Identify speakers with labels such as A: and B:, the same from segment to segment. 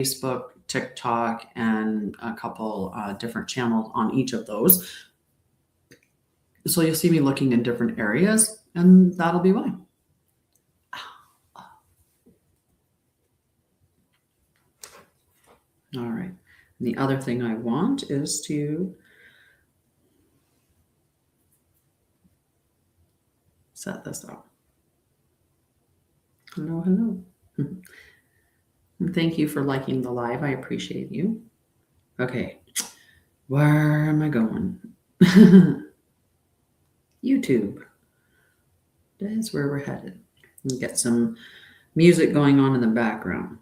A: Facebook, TikTok, and a couple different channels on each of those. So you'll see me looking in different areas, and that'll be why. All right. And the other thing I want is to set this up. Hello, hello. And thank you for liking the live. I appreciate you. Okay. Where am I going? YouTube. That's where we're headed. And get some music going on in the background.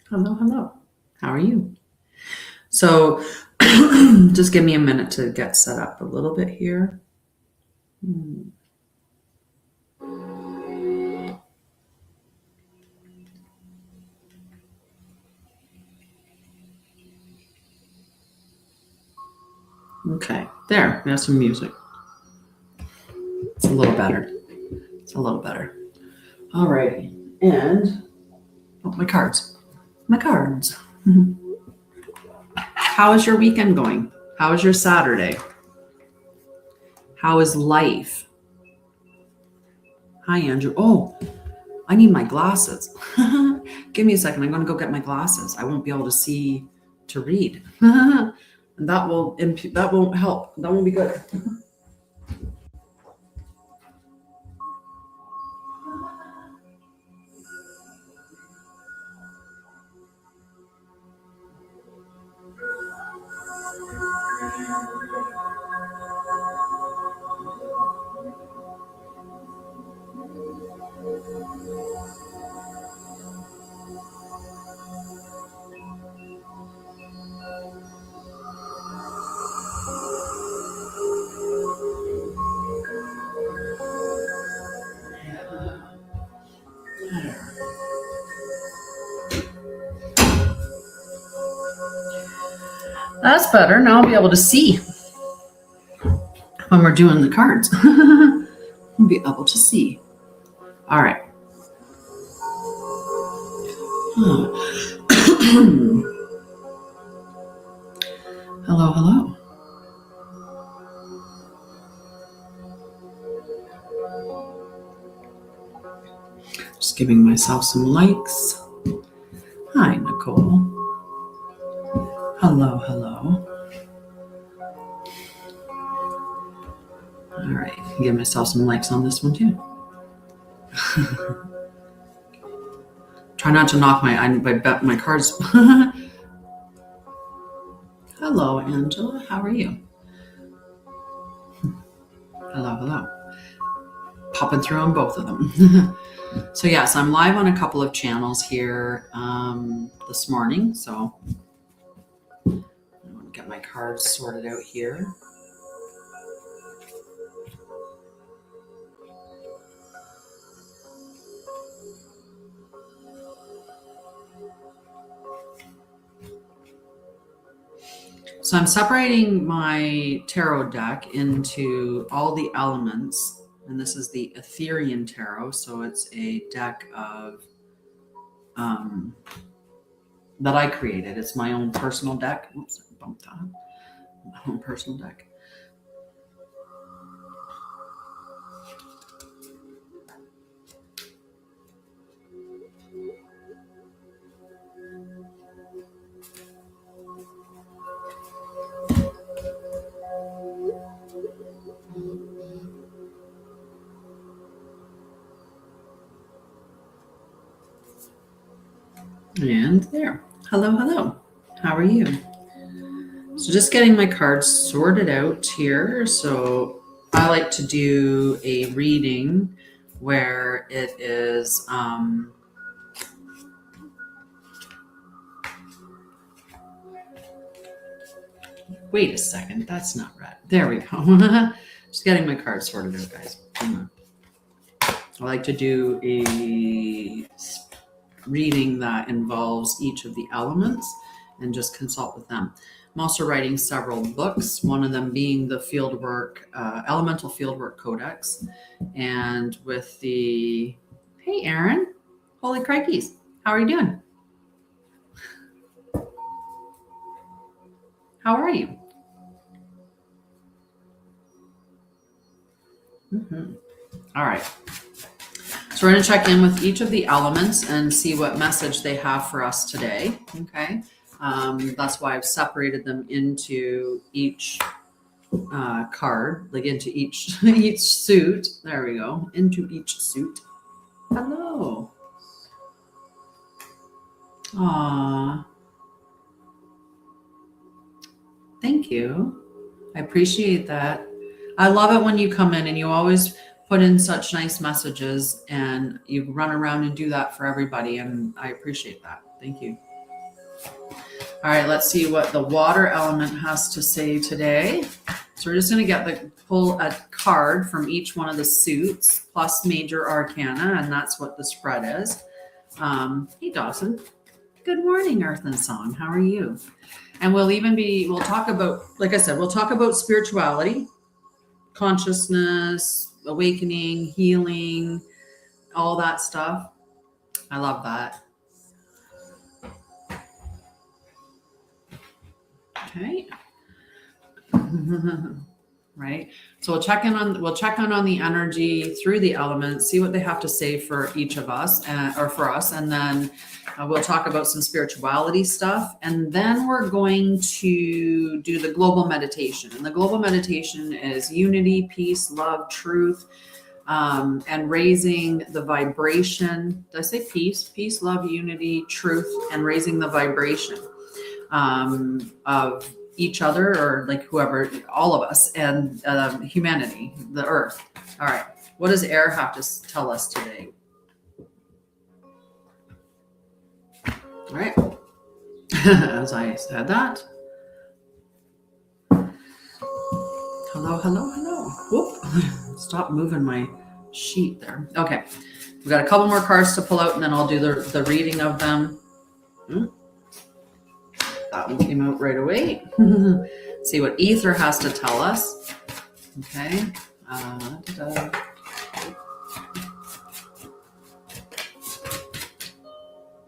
A: Hello, hello. How are you? So just give me a minute to get set up a little bit here. Okay, there, we have some music. It's a little better. It's a little better. All righty. And my cards. My cards. How is your weekend going? How is your Saturday? How is life? Hi, Andrew. Oh, I need my glasses. Give me a second. I'm going to go get my glasses. I won't be able to see to read. And that won't help. That won't be good. That's better. Now I'll be able to see when we're doing the cards. I'll be able to see. All right. Hello, hello. Just giving myself some likes. Hi, Nicole. Hello, hello. All right, give myself some likes on this one too. Try not to knock my cards. Hello, Angela. How are you? Hello, hello. Popping through on both of them. So yes, I'm live on a couple of channels here this morning. So I want to get my cards sorted out here. So I'm separating my tarot deck into all the elements, and this is the Etherian Tarot. So it's a deck of that I created. It's my own personal deck. Oops, I bumped that. My own personal deck. And there. Hello, hello. How are you? So just getting my cards sorted out here. So I like to do a reading where it is wait a second, that's not right. There we go. Just getting my cards sorted out, guys. I like to do a reading that involves each of the elements and just consult with them. I'm also writing several books, one of them being the Fieldwork, Elemental Fieldwork Codex. And with the, hey, Aaron, holy crikeys, how are you doing? How are you? All right. So we're going to check in with each of the elements and see what message they have for us today. Okay. That's why I've separated them into each card, like into each suit. There we go. Into each suit. Hello. Aww. Thank you. I appreciate that. I love it when you come in and you always put in such nice messages and you run around and do that for everybody. And I appreciate that. Thank you. All right, let's see what the water element has to say today. So we're just going to pull a card from each one of the suits plus major arcana, and that's what the spread is. Hey, Dawson. Good morning, Earth and Song. How are you? And we'll talk about, like I said, we'll talk about spirituality, consciousness, awakening, healing, all that stuff. I love that. Okay. Right. So we'll check in on the energy through the elements, see what they have to say for each of us or for us. And then we'll talk about some spirituality stuff. And then we're going to do the global meditation. And the global meditation is unity, peace, love, truth, and raising the vibration. Did I say peace? Peace, love, unity, truth, and raising the vibration of each other, or like whoever, all of us, and humanity, the earth. All right. What does air have to tell us today? All right. As I said that. Hello, hello, hello. Whoop. Stop moving my sheet there. Okay. We've got a couple more cards to pull out, and then I'll do the reading of them. That one came out right away. See what ether has to tell us. Okay.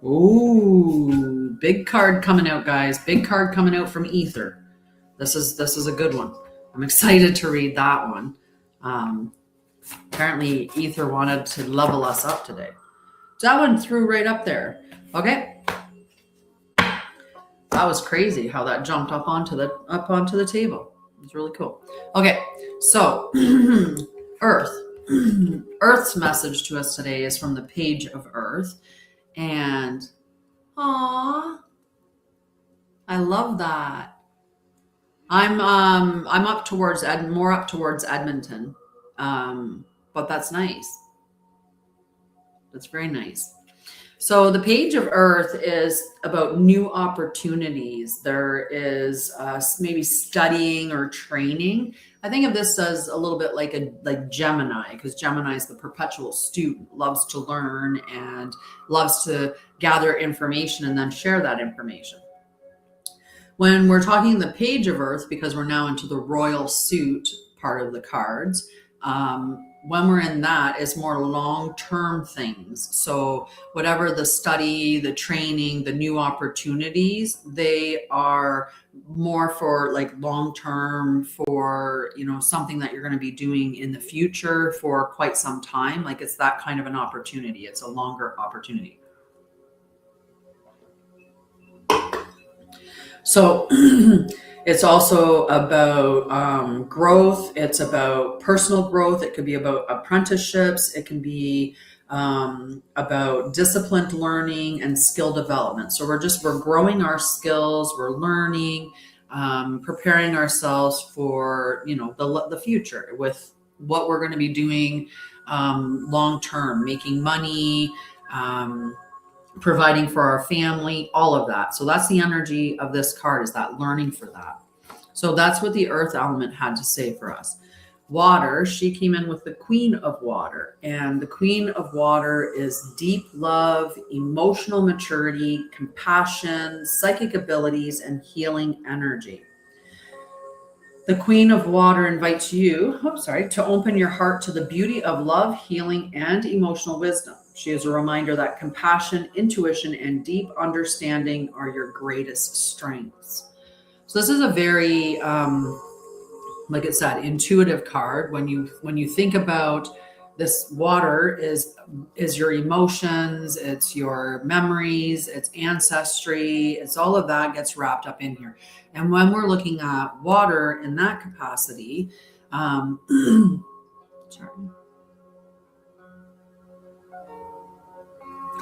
A: Ooh, big card coming out, guys. Big card coming out from ether. This is a good one. I'm excited to read that one. Apparently ether wanted to level us up today. So that one threw right up there. Okay. That was crazy how that jumped up onto the table. It's really cool. Okay, so Earth. Earth's message to us today is from the Page of Earth, and I love that. I'm up towards Edmonton, but that's nice. That's very nice. So the Page of Earth is about new opportunities. There is maybe studying or training. I think of this as a little bit like Gemini, because Gemini is the perpetual student, loves to learn and loves to gather information and then share that information. When we're talking the Page of Earth, because we're now into the royal suit part of the cards, when we're in that, it's more long-term things. So whatever the study, the training, the new opportunities, they are more for like long-term, for, something that you're going to be doing in the future for quite some time. Like it's that kind of an opportunity. It's a longer opportunity. So it's also about growth. It's about personal growth. It could be about apprenticeships. It can be about disciplined learning and skill development. So we're growing our skills. We're learning, preparing ourselves for the future with what we're going to be doing long term, making money, providing for our family, all of that. So that's the energy of this card, is that learning for that. So that's what the earth element had to say for us. water, she came in with the Queen of Water. And the Queen of Water is deep love, emotional maturity, compassion, psychic abilities, and healing energy. The Queen of Water invites you, to open your heart to the beauty of love, healing, and emotional wisdom. She is a reminder that compassion, intuition, and deep understanding are your greatest strengths. So this is a very, like I said, intuitive card. When you think about this, water is your emotions, it's your memories, it's ancestry, it's all of that gets wrapped up in here. And when we're looking at water in that capacity, sorry.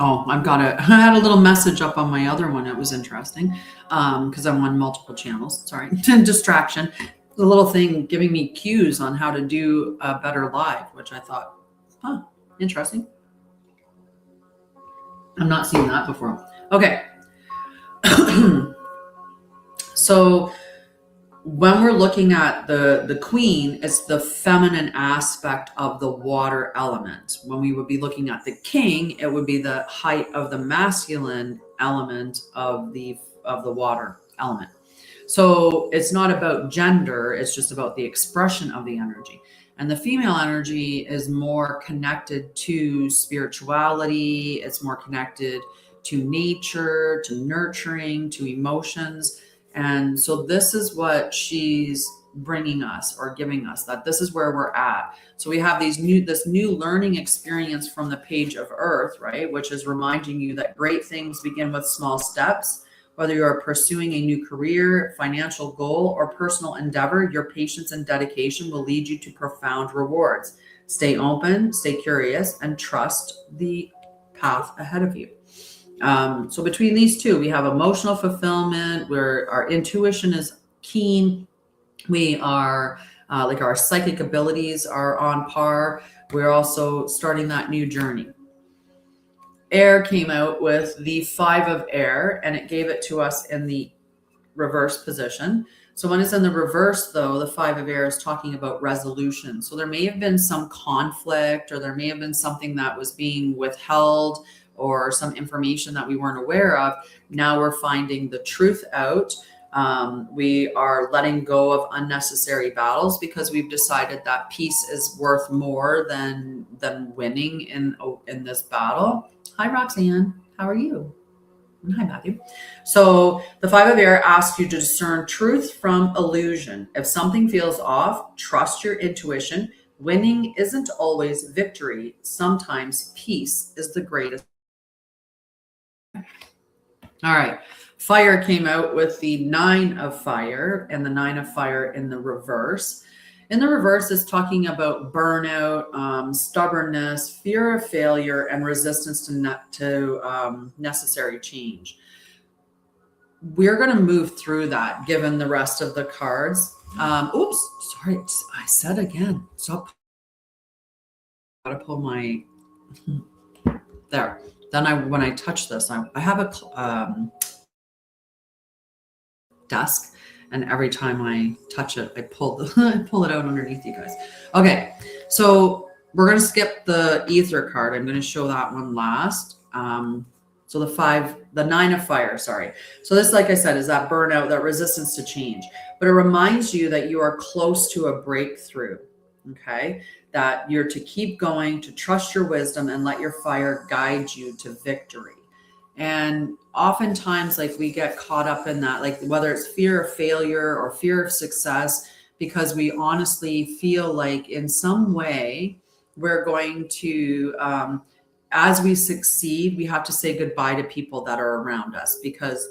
A: Oh, I had a little message up on my other one. It was interesting because I'm on multiple channels. Sorry, distraction. The little thing giving me cues on how to do a better live, which I thought, interesting. I'm not seeing that before. Okay. So when we're looking at the queen, it's the feminine aspect of the water element. When we would be looking at the king, it would be the height of the masculine element of the water element. So it's not about gender, it's just about the expression of the energy. And the female energy is more connected to spirituality, it's more connected to nature, to nurturing, to emotions. And so this is what she's bringing us or giving us, that this is where we're at. So we have this new learning experience from the page of Earth, right? Which is reminding you that great things begin with small steps. Whether you are pursuing a new career, financial goal, or personal endeavor, your patience and dedication will lead you to profound rewards. Stay open, stay curious, and trust the path ahead of you. So between these two, we have emotional fulfillment, where our intuition is keen. We are like our psychic abilities are on par. We're also starting that new journey. Air came out with the 5 of air, and it gave it to us in the reverse position. So when it's in the reverse, though, the 5 of air is talking about resolution. So there may have been some conflict, or there may have been something that was being withheld, or some information that we weren't aware of. Now we're finding the truth out. We are letting go of unnecessary battles because we've decided that peace is worth more than winning in this battle. Hi, Roxanne. How are you? And hi, Matthew. So the 5 of air asks you to discern truth from illusion. If something feels off, trust your intuition. Winning isn't always victory. Sometimes peace is the greatest. All right. Fire came out with the 9 of fire, and the 9 of fire in the reverse. In the reverse is talking about burnout, stubbornness, fear of failure, and resistance to necessary change. We're going to move through that given the rest of the cards. Oops, sorry, I said again. Stop. Got to pull my there. Then when I touch this, I have a desk, and every time I touch it, I pull it out underneath you guys. Okay, so we're going to skip the ether card. I'm going to show that one last. So the 9 of fire, sorry. So this, like I said, is that burnout, that resistance to change. But it reminds you that you are close to a breakthrough, okay? That you're to keep going, to trust your wisdom, and let your fire guide you to victory. And oftentimes, like, we get caught up in that, like whether it's fear of failure or fear of success, because we honestly feel like in some way we're going to, as we succeed, we have to say goodbye to people that are around us, because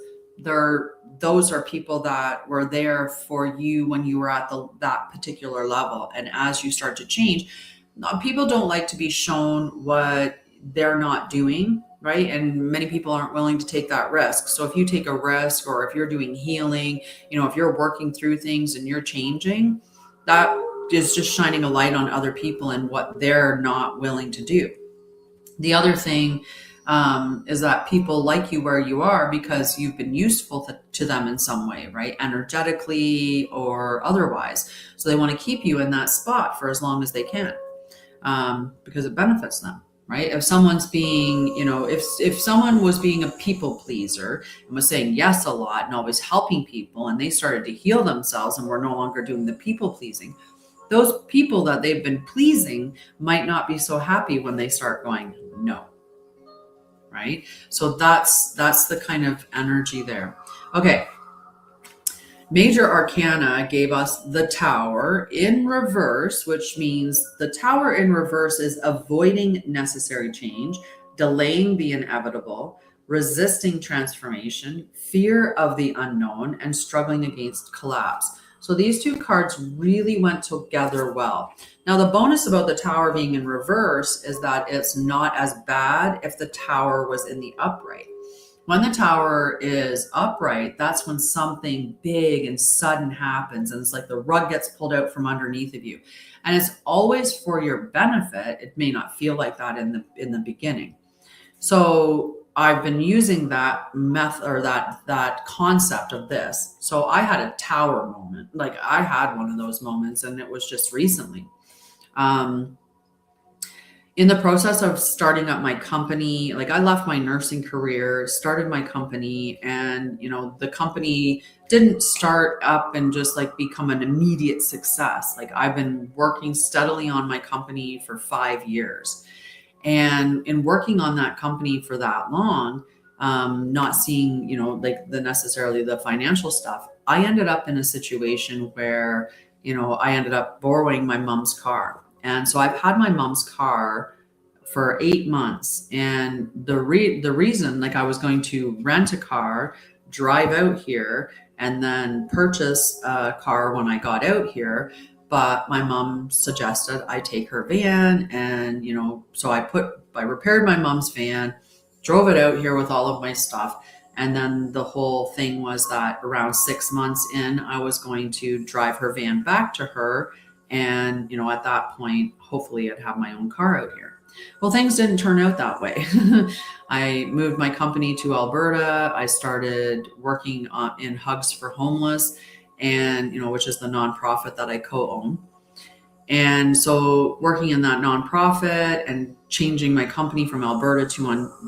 A: those are people that were there for you when you were at that particular level. And as you start to change, people don't like to be shown what they're not doing, right? And many people aren't willing to take that risk. So if you take a risk, or if you're doing healing, if you're working through things and you're changing, that is just shining a light on other people and what they're not willing to do. The other thing is that people like you where you are because you've been useful to them in some way, right? Energetically or otherwise. So they want to keep you in that spot for as long as they can, because it benefits them, right? If someone's being, if someone was being a people pleaser and was saying yes a lot and always helping people, and they started to heal themselves and were no longer doing the people pleasing, those people that they've been pleasing might not be so happy when they start going no, right? So that's the kind of energy there. Okay. Major Arcana gave us the Tower in reverse, which means the Tower in reverse is avoiding necessary change, delaying the inevitable, resisting transformation, fear of the unknown, and struggling against collapse. So these two cards really went together well. Now, the bonus about the Tower being in reverse is that it's not as bad if the Tower was in the upright. When the Tower is upright, that's when something big and sudden happens, and it's like the rug gets pulled out from underneath of you. And it's always for your benefit. It may not feel like that in the beginning. So I've been using that method, or that concept of this. So I had a Tower moment. Like, I had one of those moments, and it was just recently. In the process of starting up my company, like, I left my nursing career, started my company, and, the company didn't start up and just like become an immediate success. Like, I've been working steadily on my company for 5 years. And in working on that company for that long, not seeing, like necessarily the financial stuff, I ended up in a situation where, I ended up borrowing my mom's car. And so I've had my mom's car for 8 months. And the reason, like, I was going to rent a car, drive out here, and then purchase a car when I got out here. But my mom suggested I take her van. And, so I repaired my mom's van, drove it out here with all of my stuff. And then the whole thing was that around 6 months in, I was going to drive her van back to her. And, at that point, hopefully I'd have my own car out here. Well, things didn't turn out that way. I moved my company to Alberta. I started working in Hugs for Homeless, and, which is the nonprofit that I co-own. And so working in that nonprofit and changing my company from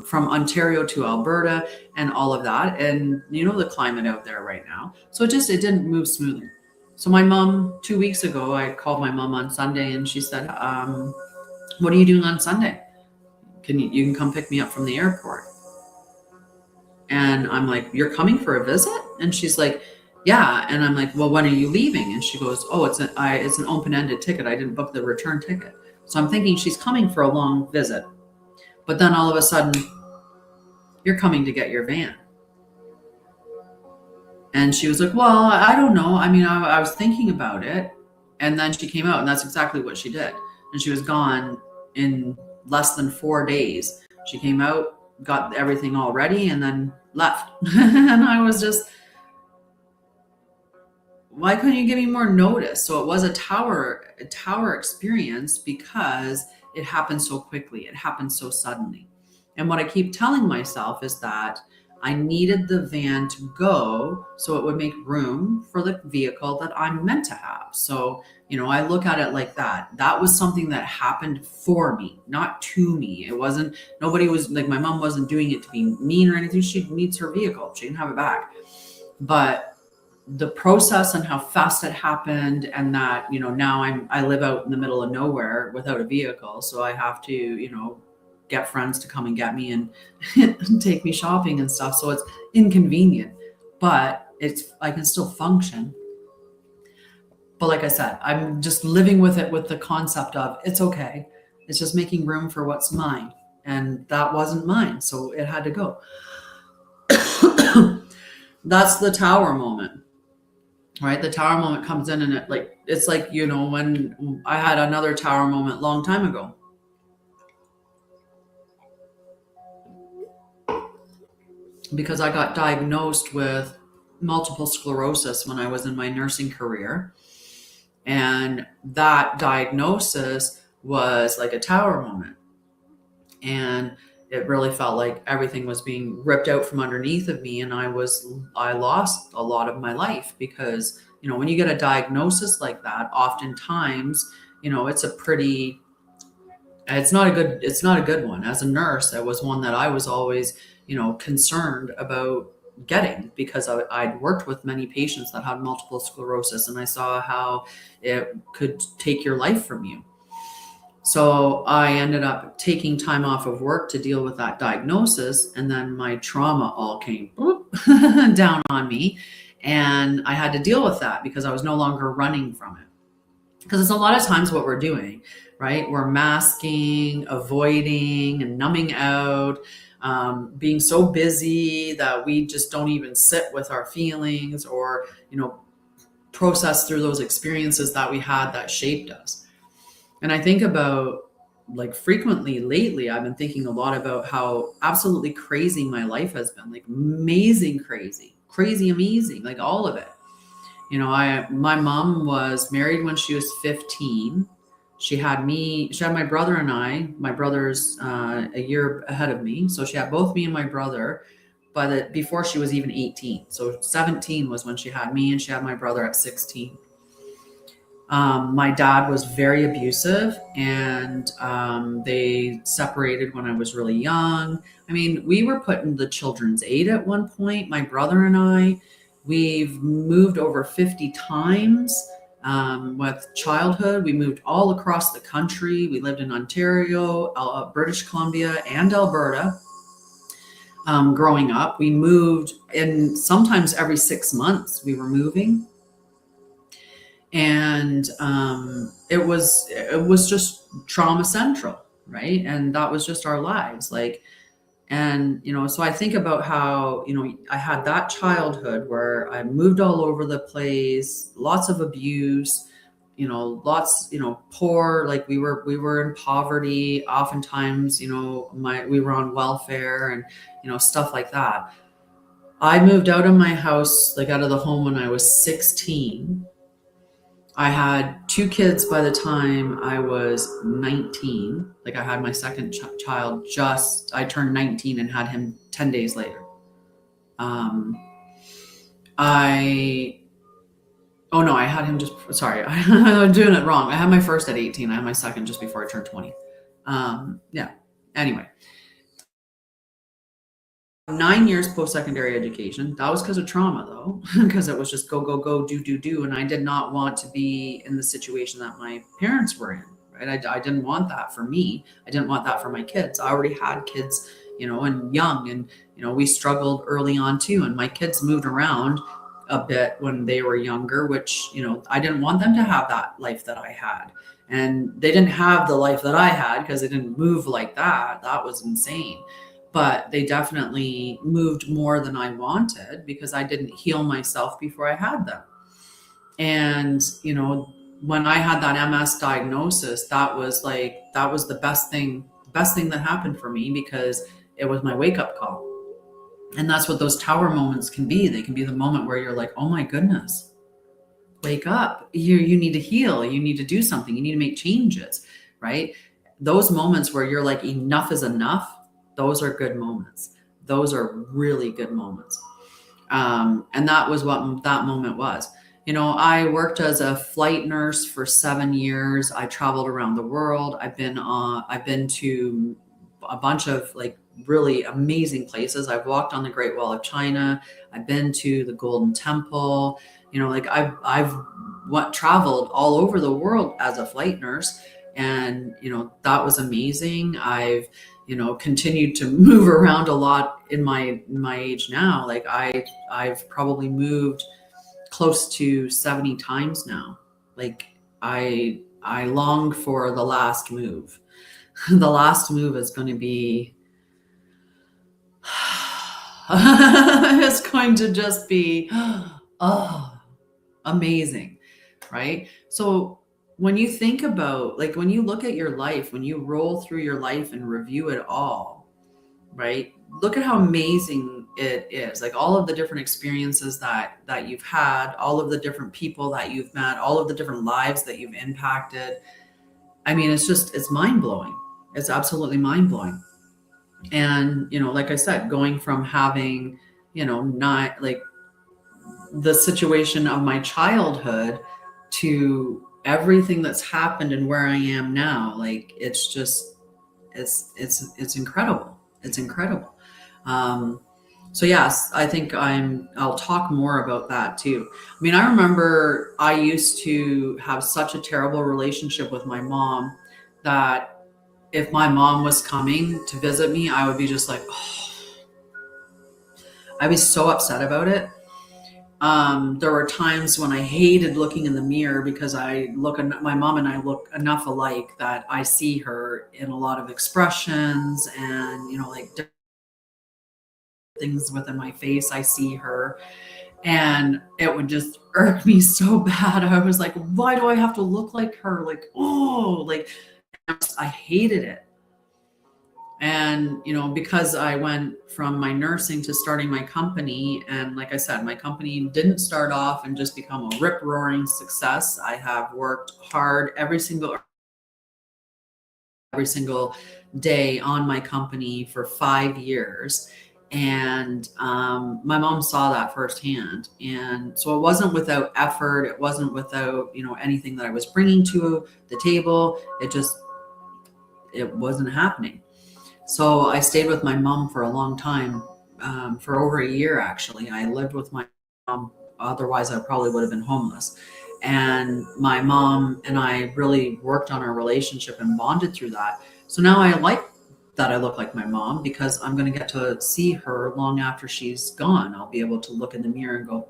A: from Ontario to Alberta and all of that. And, the climate out there right now. So it didn't move smoothly. So my mom, 2 weeks ago, I called my mom on Sunday, and she said, what are you doing on Sunday? You can come pick me up from the airport. And I'm like, you're coming for a visit? And she's like, yeah. And I'm like, well, when are you leaving? And she goes, oh, it's an open-ended ticket. I didn't book the return ticket. So I'm thinking she's coming for a long visit. But then all of a sudden, you're coming to get your van. And she was like, well, I don't know. I mean, I was thinking about it. And then she came out, and that's exactly what she did. And she was gone in less than 4 days. She came out, got everything all ready, and then left. And I was just, why couldn't you give me more notice? So it was a tower experience because it happened so quickly. It happened so suddenly. And what I keep telling myself is that I needed the van to go so it would make room for the vehicle that I'm meant to have. So, I look at it like that. That was something that happened for me, not to me. It wasn't, nobody was like, my mom wasn't doing it to be mean or anything. She needs her vehicle. She can have it back. But the process and how fast it happened, and that, now I live out in the middle of nowhere without a vehicle. So I have to, get friends to come and get me and take me shopping and stuff. So it's inconvenient, but I can still function. But like I said, I'm just living with it, with the concept of it's okay. It's just making room for what's mine. And that wasn't mine. So it had to go. That's the Tower moment, right? The Tower moment comes in, and it's like, when I had another Tower moment a long time ago. Because I got diagnosed with multiple sclerosis when I was in my nursing career. And that diagnosis was like a Tower moment. And, it really felt like everything was being ripped out from underneath of me, and I lost a lot of my life because, when you get a diagnosis like that, oftentimes, it's not a good one. As a nurse, that was one that I was always, concerned about getting, because I'd worked with many patients that had multiple sclerosis, and I saw how it could take your life from you. So I ended up taking time off of work to deal with that diagnosis. And then my trauma all came down on me. And I had to deal with that because I was no longer running from it. Because it's a lot of times what we're doing, right? We're masking, avoiding, and numbing out, being so busy that we just don't even sit with our feelings or, process through those experiences that we had that shaped us. And I think about, like, frequently lately, I've been thinking a lot about how absolutely crazy my life has been, like amazing, crazy, amazing, like all of it. My mom was married when she was 15. She had my brother and I. My brother's a year ahead of me. So she had both me and my brother before she was even 18. So 17 was when she had me, and she had my brother at 16. My dad was very abusive, and they separated when I was really young. I mean, we were put in the children's aid at one point, my brother and I. We've moved over 50 times with childhood. We moved all across the country. We lived in Ontario, British Columbia, and Alberta. Growing up, we moved, and sometimes every 6 months we were moving. And it was just trauma central, right? And that was just our lives, like. And so I think about how I had that childhood where I moved all over the place, lots of abuse, lots, poor, like we were in poverty oftentimes, we were on welfare and stuff like that. I moved out of my house, like out of the home, when I was 16. I had 2 kids by the time I was 19. Like, I had my second child I turned 19 and had him 10 days later. I had him sorry, I'm doing it wrong. I had my first at 18. I had my second just before I turned 20. Anyway. 9 years post-secondary education. That was because of trauma, though, because it was just go, go, go, do. And I did not want to be in the situation that my parents were in, right? I didn't want that for me. I didn't want that for my kids. I already had kids, and young, and, we struggled early on too. And my kids moved around a bit when they were younger, which, I didn't want them to have that life that I had. And they didn't have the life that I had because they didn't move like that. That was insane. But they definitely moved more than I wanted because I didn't heal myself before I had them. And, when I had that MS diagnosis, that was the best thing that happened for me, because it was my wake-up call. And that's what those tower moments can be. They can be the moment where you're like, oh my goodness, wake up. You need to heal. You need to do something. You need to make changes, right? Those moments where you're like, enough is enough. Those are good moments. Those are really good moments. And that was what that moment was. I worked as a flight nurse for 7 years. I traveled around the world. I've been to a bunch of, like, really amazing places. I've walked on the Great Wall of China. I've been to the Golden Temple. I've traveled all over the world as a flight nurse. And, that was amazing. I've, continued to move around a lot in my age now. Like, I've probably moved close to 70 times now. Like, I longed for the last move. The last move is going to be, it's going to just be, amazing. Right? So when you think about, like, when you look at your life, when you roll through your life and review it all, right? Look at how amazing it is. Like, all of the different experiences that you've had, all of the different people that you've met, all of the different lives that you've impacted. I mean, it's mind blowing. It's absolutely mind blowing. And, like I said, going from having, not like the situation of my childhood to everything that's happened and where I am now, like it's just it's incredible. It's incredible. Um, so yes, I think I'll talk more about that too. I mean, I remember I used to have such a terrible relationship with my mom that if my mom was coming to visit me, I would be just like, oh, I'd be so upset about it. There were times when I hated looking in the mirror because my mom and I look enough alike that I see her in a lot of expressions and, like things within my face. I see her and it would just irk me so bad. I was like, why do I have to look like her? Like, oh, like I hated it. And, because I went from my nursing to starting my company, and like I said, my company didn't start off and just become a rip roaring success. I have worked hard every single day on my company for 5 years. And my mom saw that firsthand. And so it wasn't without effort. It wasn't without, anything that I was bringing to the table. It wasn't happening. So I stayed with my mom for a long time, for over a year, actually. I lived with my mom. Otherwise, I probably would have been homeless. And my mom and I really worked on our relationship and bonded through that. So now I like that I look like my mom because I'm going to get to see her long after she's gone. I'll be able to look in the mirror and go,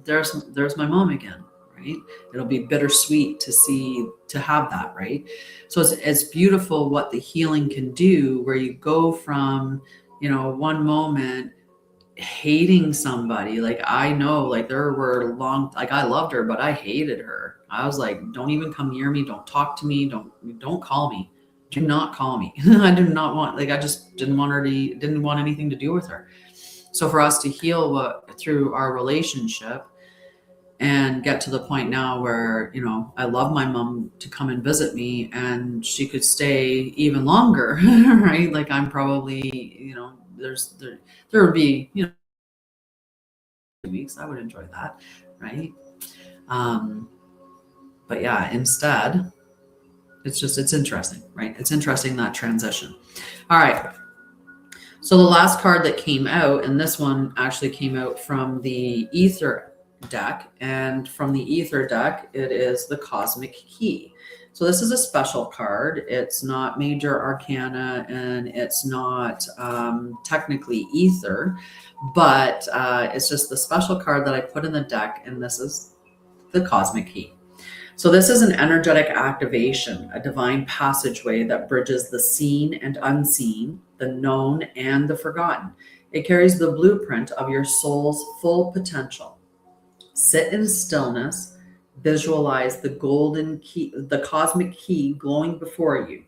A: there's my mom again, right? It'll be bittersweet to have that, right? So it's beautiful what the healing can do, where you go from, one moment hating somebody. Like I know, like there were like I loved her, but I hated her. I was like, don't even come near me. Don't talk to me. Don't call me. Do not call me. I did not want, like, I just didn't want anything to do with her. So for us to heal through our relationship and get to the point now where, I love my mom to come and visit me and she could stay even longer, right? Like I'm probably, there would be, 2 weeks. I would enjoy that, right? Um, but yeah, instead, it's interesting, right? It's interesting, that transition. All right. So the last card that came out, and this one actually came out from the Ether deck, and from the Ether deck, it is the Cosmic Key. So this is a special card. It's not major arcana, and it's not technically Ether, but it's just the special card that I put in the deck, and this is the Cosmic Key. So this is an energetic activation, a divine passageway that bridges the seen and unseen, the known and the forgotten. It carries the blueprint of your soul's full potential. Sit in stillness, visualize the golden key, the cosmic key glowing before you.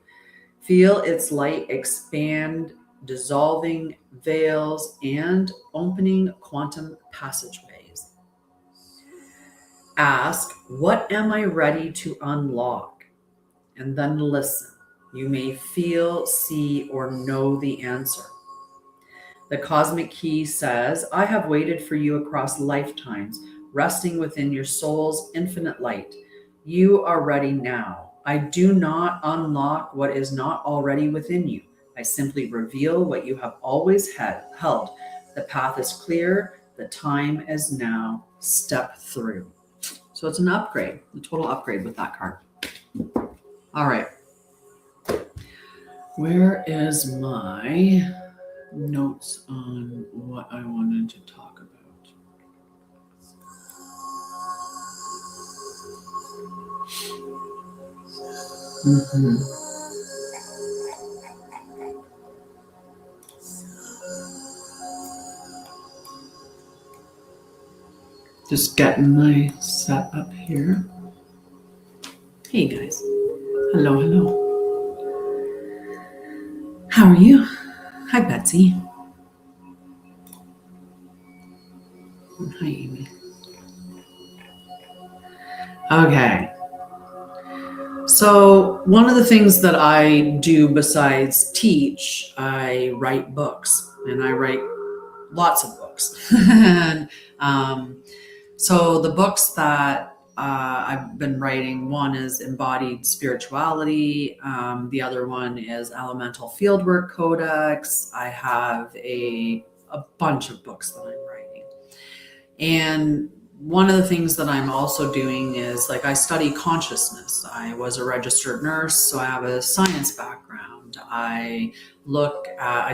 A: Feel its light expand, dissolving veils and opening quantum passageways. Ask, what am I ready to unlock? And then listen. You may feel, see, or know the answer. The cosmic key says, I have waited for you across lifetimes, resting within your soul's infinite light. You are ready now. I do not unlock what is not already within you. I simply reveal what you have always held. The path is clear. The time is now. Step through. So it's an upgrade, a total upgrade with that card. All right. Where is my notes on what I wanted to talk about? Just getting my set up here. Hey guys. Hello, hello. How are you? Hi, Betsy. Hi, Amy. Okay. So one of the things that I do besides teach, I write books, and I write lots of books. And so the books that I've been writing, one is Embodied Spirituality. The other one is Elemental Fieldwork Codex. I have a bunch of books that I'm writing. And one of the things that I'm also doing is, like, I study consciousness. I was a registered nurse, so I have a science background. I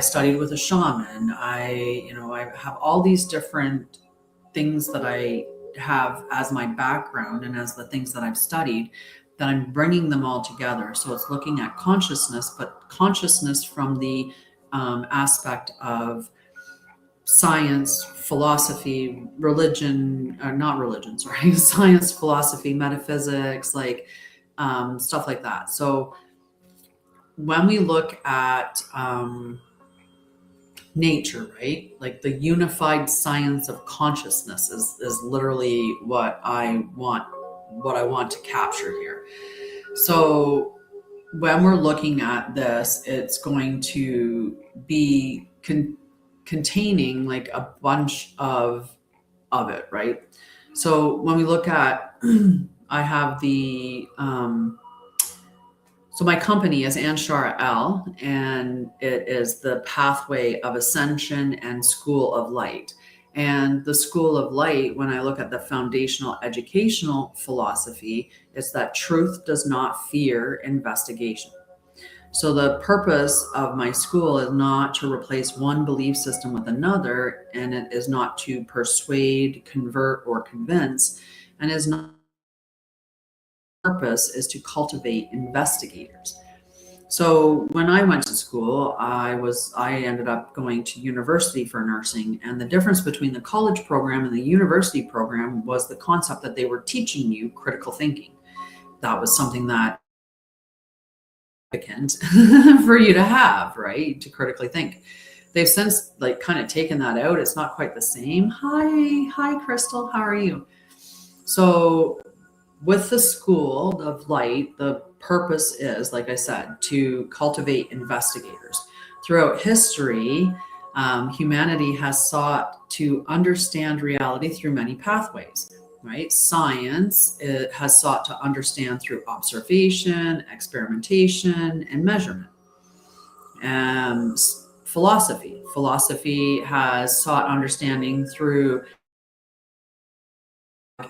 A: studied with a shaman. I have all these different things that I have as my background and as the things that I've studied, that I'm bringing them all together. So it's looking at consciousness, but consciousness from the aspect of science, philosophy, religion, not religion, sorry, science, philosophy, metaphysics, like stuff like that. So when we look at nature, right? Like the unified science of consciousness is literally what I want to capture here. So when we're looking at this, it's going to be containing like a bunch of it, right? So when we look at, I have the so my company is Sha'Ryah, and it is the Pathway of Ascension and School of Light. And the School of Light, when I look at the foundational educational philosophy, it's that truth does not fear investigation. So the purpose of my school is not to replace one belief system with another, and it is not to persuade, convert, or convince, and is not purpose is to cultivate investigators. So when I went to school, I ended up going to university for nursing, and the difference between the college program and the university program was the concept that they were teaching you critical thinking. That was something that for you to have, right? To critically think. They've since like kind of taken that out. It's not quite the same. Hi, Crystal. How are you? So with the School of Light, the purpose is, like I said, to cultivate investigators. Throughout history, humanity has sought to understand reality through many pathways, right? Science has sought to understand through observation, experimentation, and measurement. Philosophy has sought understanding through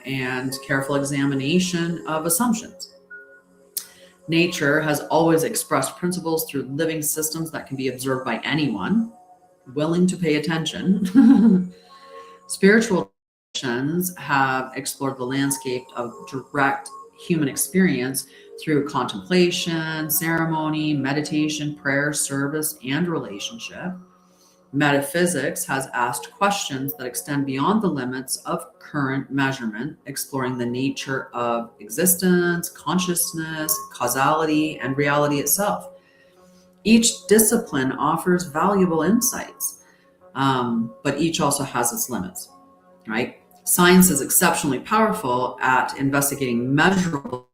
A: and careful examination of assumptions. Nature has always expressed principles through living systems that can be observed by anyone willing to pay attention. Spiritual traditions have explored the landscape of direct human experience through contemplation, ceremony, meditation, prayer, service, and relationship. Metaphysics has asked questions that extend beyond the limits of current measurement, exploring the nature of existence, consciousness, causality, and reality itself. Each discipline offers valuable insights, but each also has its limits, right? Science is exceptionally powerful at investigating measurable.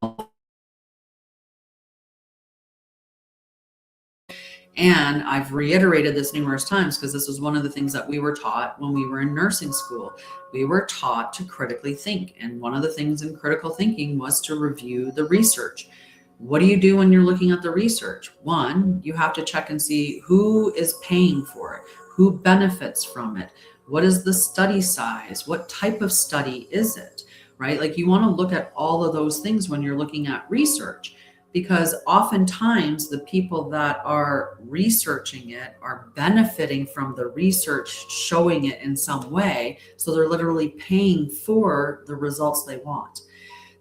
A: And I've reiterated this numerous times because this was one of the things that we were taught when we were in nursing school. We were taught to critically think. And one of the things in critical thinking was to review the research. What do you do when you're looking at the research? One, you have to check and see who is paying for it, who benefits from it, what is the study size, what type of study is it, right? Like you want to look at all of those things when you're looking at research, because oftentimes the people that are researching it are benefiting from the research showing it in some way. So they're literally paying for the results they want.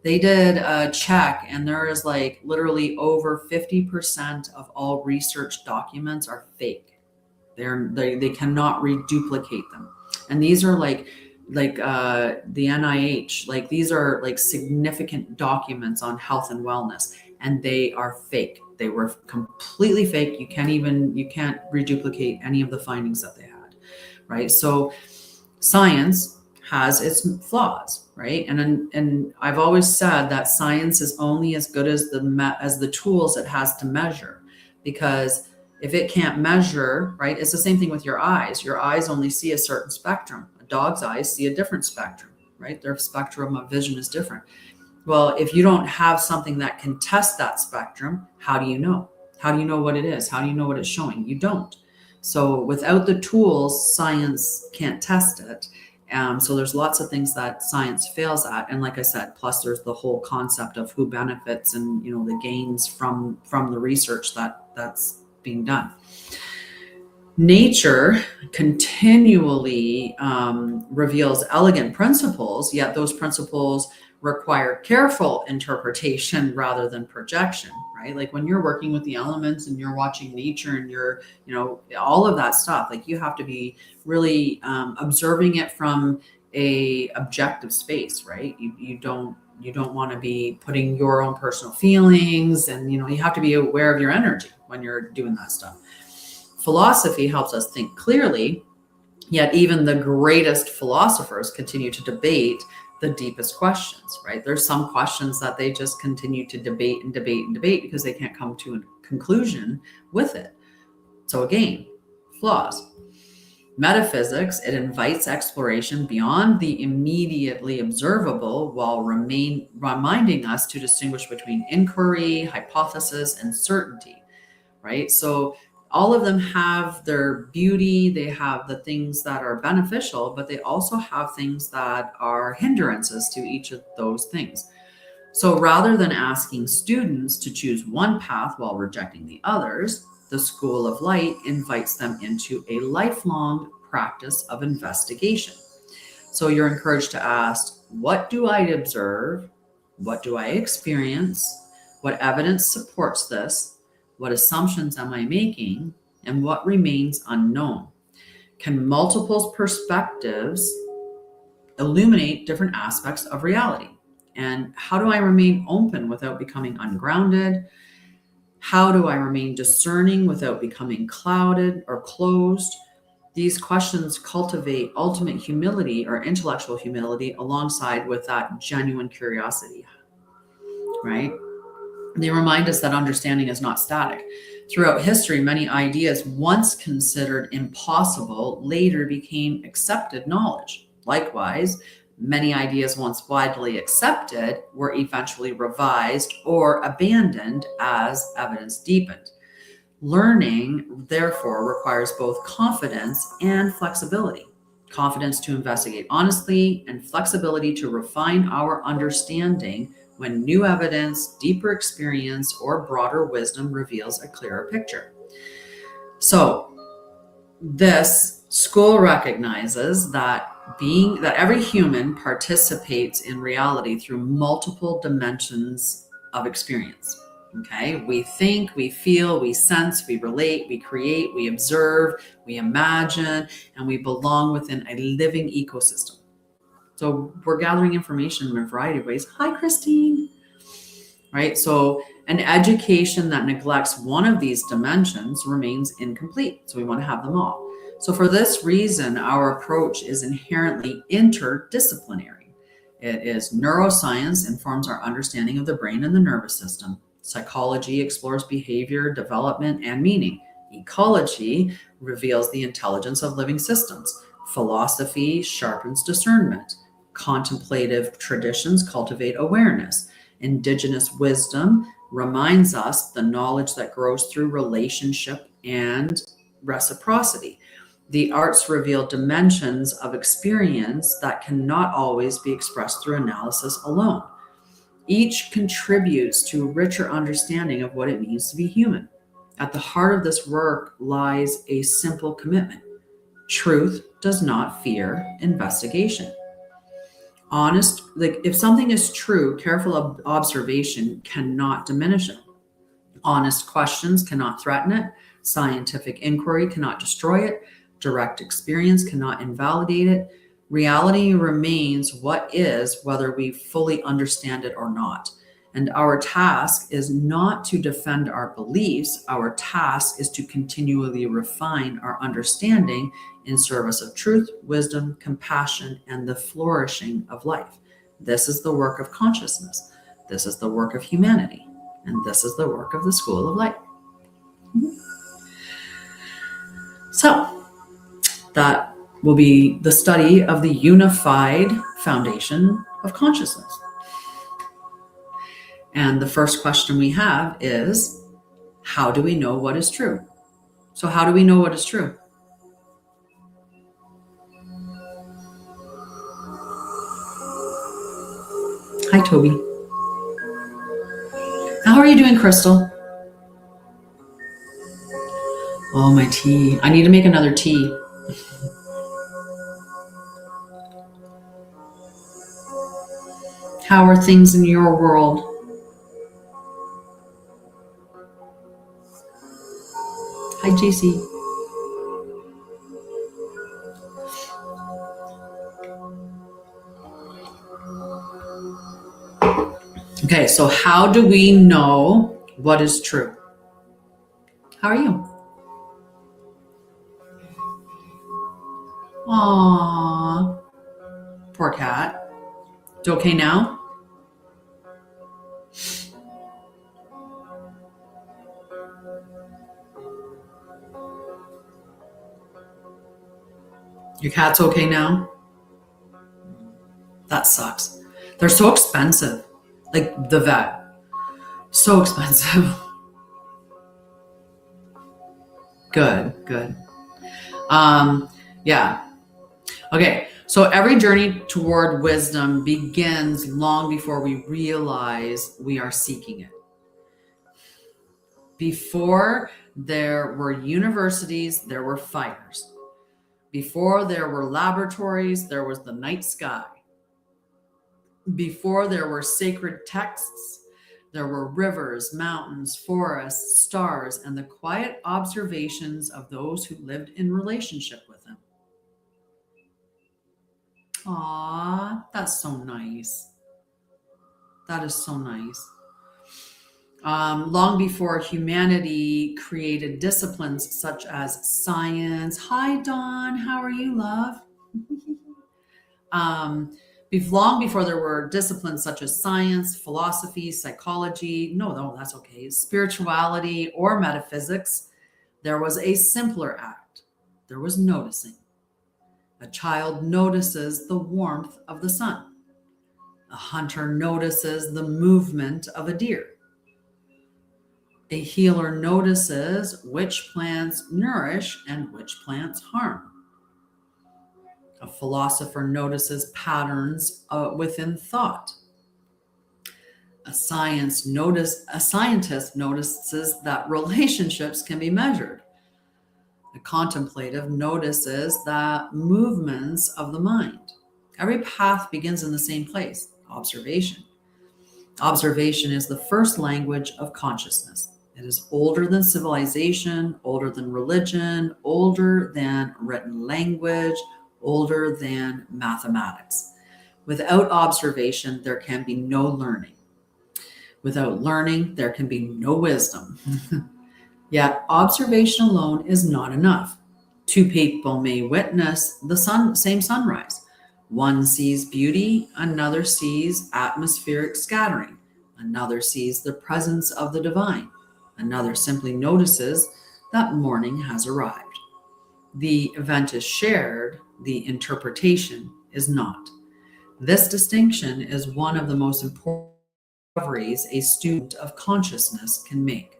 A: They did a check, and there is like literally over 50% of all research documents are fake. They cannot reduplicate them. And these are like the NIH, like these are like significant documents on health and wellness, and they are fake. They were completely fake. You can't reduplicate any of the findings that they had, right? So science has its flaws, right? And I've always said that science is only as good as the tools it has to measure, because if it can't measure, right, it's the same thing with your eyes. Your eyes only see a certain spectrum. A dog's eyes see a different spectrum, right? Their spectrum of vision is different. Well, if you don't have something that can test that spectrum, how do you know? How do you know what it is? How do you know what it's showing? You don't. So without the tools, science can't test it. So there's lots of things that science fails at. And like I said, plus there's the whole concept of who benefits and, you know, the gains from the research that's being done. Nature continually reveals elegant principles, yet those principles require careful interpretation rather than projection, right? Like when you're working with the elements and you're watching nature and you're, you know, all of that stuff, like you have to be really observing it from a objective space, right? You don't want to be putting your own personal feelings, and, you know, you have to be aware of your energy when you're doing that stuff. Philosophy helps us think clearly, yet even the greatest philosophers continue to debate the deepest questions, right? There's some questions that they just continue to debate and debate and debate because they can't come to a conclusion with it. So again, flaws. Metaphysics, it invites exploration beyond the immediately observable while reminding us to distinguish between inquiry, hypothesis, and certainty, right? So all of them have their beauty, they have the things that are beneficial, but they also have things that are hindrances to each of those things. So rather than asking students to choose one path while rejecting the others, the School of Light invites them into a lifelong practice of investigation. So you're encouraged to ask, what do I observe? What do I experience? What evidence supports this? What assumptions am I making? And what remains unknown? Can multiple perspectives illuminate different aspects of reality? And how do I remain open without becoming ungrounded? How do I remain discerning without becoming clouded or closed? These questions cultivate ultimate humility or intellectual humility alongside with that genuine curiosity, right? They remind us that understanding is not static. Throughout history, many ideas once considered impossible later became accepted knowledge. Likewise, many ideas once widely accepted were eventually revised or abandoned as evidence deepened. Learning, therefore, requires both confidence and flexibility. Confidence to investigate honestly and flexibility to refine our understanding when new evidence, deeper experience, or broader wisdom reveals a clearer picture. So this school recognizes that every human participates in reality through multiple dimensions of experience. Okay, we think, we feel, we sense, we relate, we create, we observe, we imagine, and we belong within a living ecosystem. So we're gathering information in a variety of ways. Hi, Christine. Right? So an education that neglects one of these dimensions remains incomplete. So we want to have them all. So for this reason, our approach is inherently interdisciplinary. It is neuroscience informs our understanding of the brain and the nervous system. Psychology explores behavior, development, and meaning. Ecology reveals the intelligence of living systems. Philosophy sharpens discernment. Contemplative traditions cultivate awareness. Indigenous wisdom reminds us the knowledge that grows through relationship and reciprocity. The arts reveal dimensions of experience that cannot always be expressed through analysis alone. Each contributes to a richer understanding of what it means to be human. At the heart of this work lies a simple commitment. Truth does not fear investigation. If something is true, careful observation cannot diminish it. Honest questions cannot threaten it. Scientific inquiry cannot destroy it. Direct experience cannot invalidate it. Reality remains what is, whether we fully understand it or not. And our task is not to defend our beliefs. Our task is to continually refine our understanding in service of truth, wisdom, compassion, and the flourishing of life. This is the work of consciousness. This is the work of humanity. And this is the work of the School of Light. So that will be the study of the unified foundation of consciousness. And the first question we have is, how do we know what is true? So how do we know what is true? Hi, Toby. How are you doing, Crystal? Oh, my tea. I need to make another tea. How are things in your world? Hi, JC. Okay, so how do we know what is true? How are you? Aww. Poor cat. You okay now? Your cat's okay now? That sucks. They're so expensive. Like the vet. So expensive. Good. Yeah. Okay. So every journey toward wisdom begins long before we realize we are seeking it. Before there were universities, there were fires. Before there were laboratories, there was the night sky. Before there were sacred texts, there were rivers, mountains, forests, stars, and the quiet observations of those who lived in relationship with them. Aw, that's so nice. That is so nice. Long before humanity created disciplines such as science. Hi, Dawn. How are you, love? Long before there were disciplines such as science, philosophy, psychology, no, that's okay, spirituality, or metaphysics, there was a simpler act. There was noticing. A child notices the warmth of the sun. A hunter notices the movement of a deer. A healer notices which plants nourish and which plants harm. A philosopher notices patterns within thought. A scientist notices that relationships can be measured. A contemplative notices the movements of the mind. Every path begins in the same place, observation. Observation is the first language of consciousness. It is older than civilization, older than religion, older than written language, older than mathematics. Without observation, there can be no learning. Without learning, there can be no wisdom. Yet observation alone is not enough. Two people may witness the same sunrise. One sees beauty, another sees atmospheric scattering, another sees the presence of the divine, another simply notices that morning has arrived. The event is shared, the interpretation is not. This distinction is one of the most important discoveries a student of consciousness can make.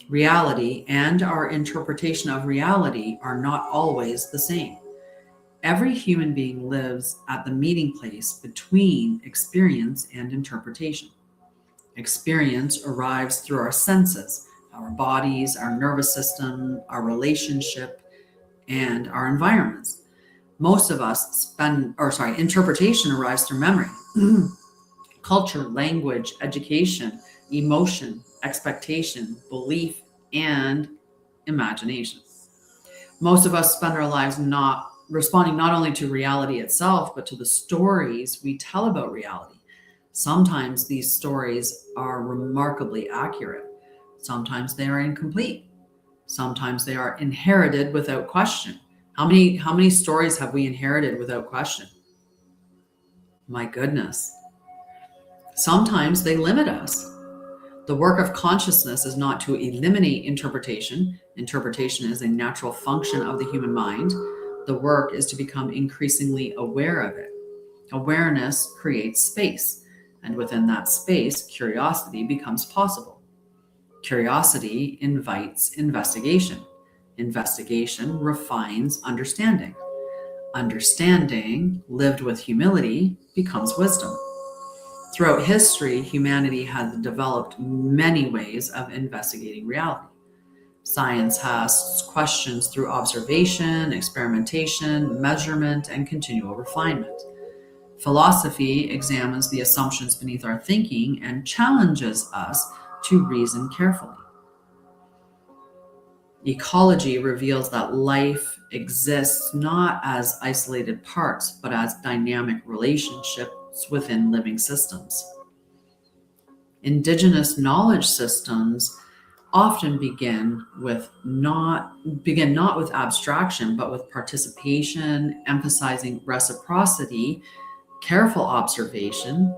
A: Reality and our interpretation of reality are not always the same. Every human being lives at the meeting place between experience and interpretation. Experience arrives through our senses, our bodies, our nervous system, our relationship, and our environments. Most of us interpretation arrives through memory, culture, language, education, emotion, expectation, belief, and imagination. Most of us spend our lives responding not only to reality itself, but to the stories we tell about reality. Sometimes these stories are remarkably accurate. Sometimes they are incomplete. Sometimes they are inherited without question. How many stories have we inherited without question? My goodness. Sometimes they limit us. The work of consciousness is not to eliminate interpretation. Interpretation is a natural function of the human mind. The work is to become increasingly aware of it. Awareness creates space, and within that space, curiosity becomes possible. Curiosity invites investigation. Investigation refines understanding. Understanding, lived with humility, becomes wisdom. Throughout history, humanity has developed many ways of investigating reality. Science asks questions through observation, experimentation, measurement, and continual refinement. Philosophy examines the assumptions beneath our thinking and challenges us to reason carefully. Ecology reveals that life exists not as isolated parts, but as dynamic relationships within living systems. Indigenous knowledge systems often begin not with abstraction, but with participation, emphasizing reciprocity, careful observation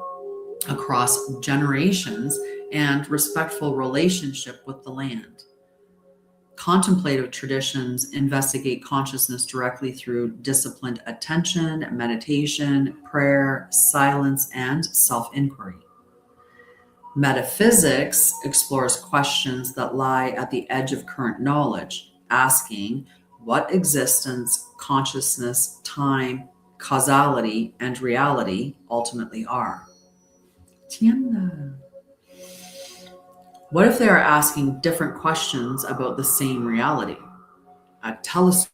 A: across generations, and respectful relationship with the land. Contemplative traditions investigate consciousness directly through disciplined attention, meditation, prayer, silence, and self-inquiry. Metaphysics explores questions that lie at the edge of current knowledge, asking what existence, consciousness, time, causality, and reality ultimately are. Tienda. What if they are asking different questions about the same reality? A telescope,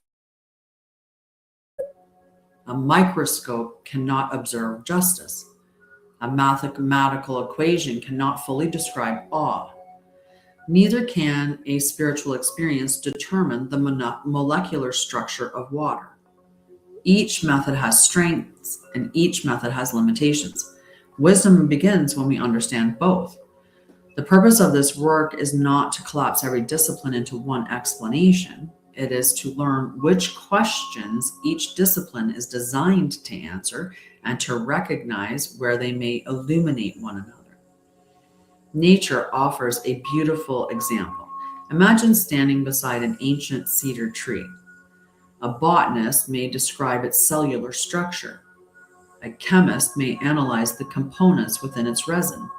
A: a microscope cannot observe justice. A mathematical equation cannot fully describe awe. Neither can a spiritual experience determine the molecular structure of water. Each method has strengths and each method has limitations. Wisdom begins when we understand both. The purpose of this work is not to collapse every discipline into one explanation. It is to learn which questions each discipline is designed to answer and to recognize where they may illuminate one another. Nature offers a beautiful example. Imagine standing beside an ancient cedar tree. A botanist may describe its cellular structure. A chemist may analyze the components within its resin.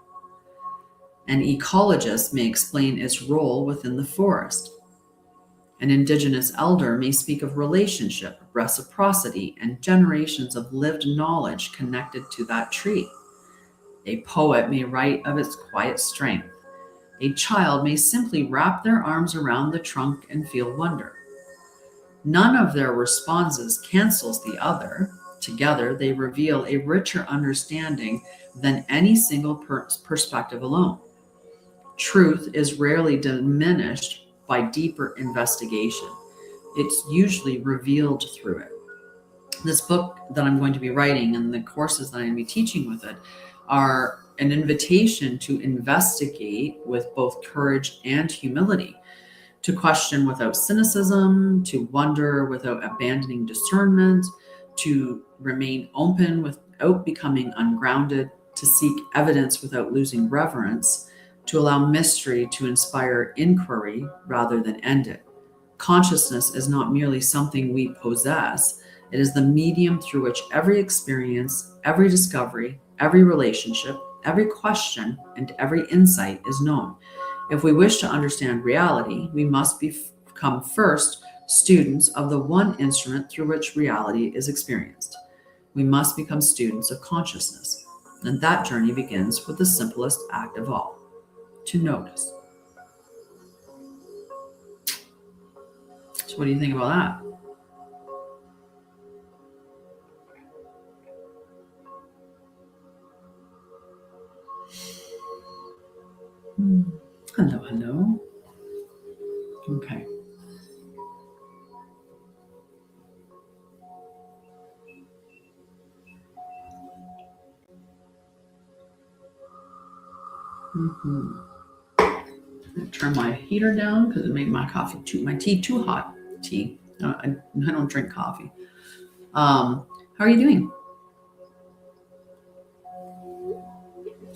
A: An ecologist may explain its role within the forest. An indigenous elder may speak of relationship, reciprocity, and generations of lived knowledge connected to that tree. A poet may write of its quiet strength. A child may simply wrap their arms around the trunk and feel wonder. None of their responses cancels the other. Together, they reveal a richer understanding than any single perspective alone. Truth is rarely diminished by deeper investigation. It's usually revealed through it. This book that I'm going to be writing and the courses that I'm going to be teaching with it are an invitation to investigate with both courage and humility, to question without cynicism, to wonder without abandoning discernment, to remain open without becoming ungrounded, to seek evidence without losing reverence, to allow mystery to inspire inquiry rather than end it. Consciousness is not merely something we possess, it is the medium through which every experience, every discovery, every relationship, every question, and every insight is known. If we wish to understand reality, we must become first students of the one instrument through which reality is experienced. We must become students of consciousness. And that journey begins with the simplest act of all, to notice. So what do you think about that? Hello, hello. Okay. Turn my heater down because it made my tea too hot. I don't drink coffee. How are you doing?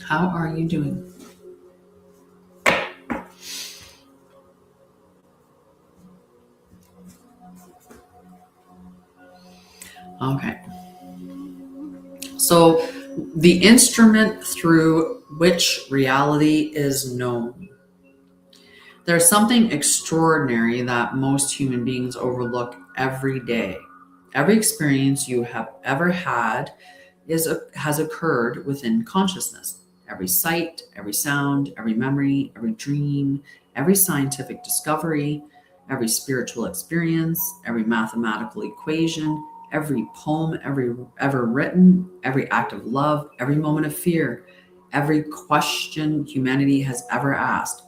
A: How are you doing? Okay. So the instrument through which reality is known. There's something extraordinary that most human beings overlook every day. Every experience you have ever had has occurred within consciousness. Every sight, every sound, every memory, every dream, every scientific discovery, every spiritual experience, every mathematical equation, every poem ever written, every act of love, every moment of fear, every question humanity has ever asked,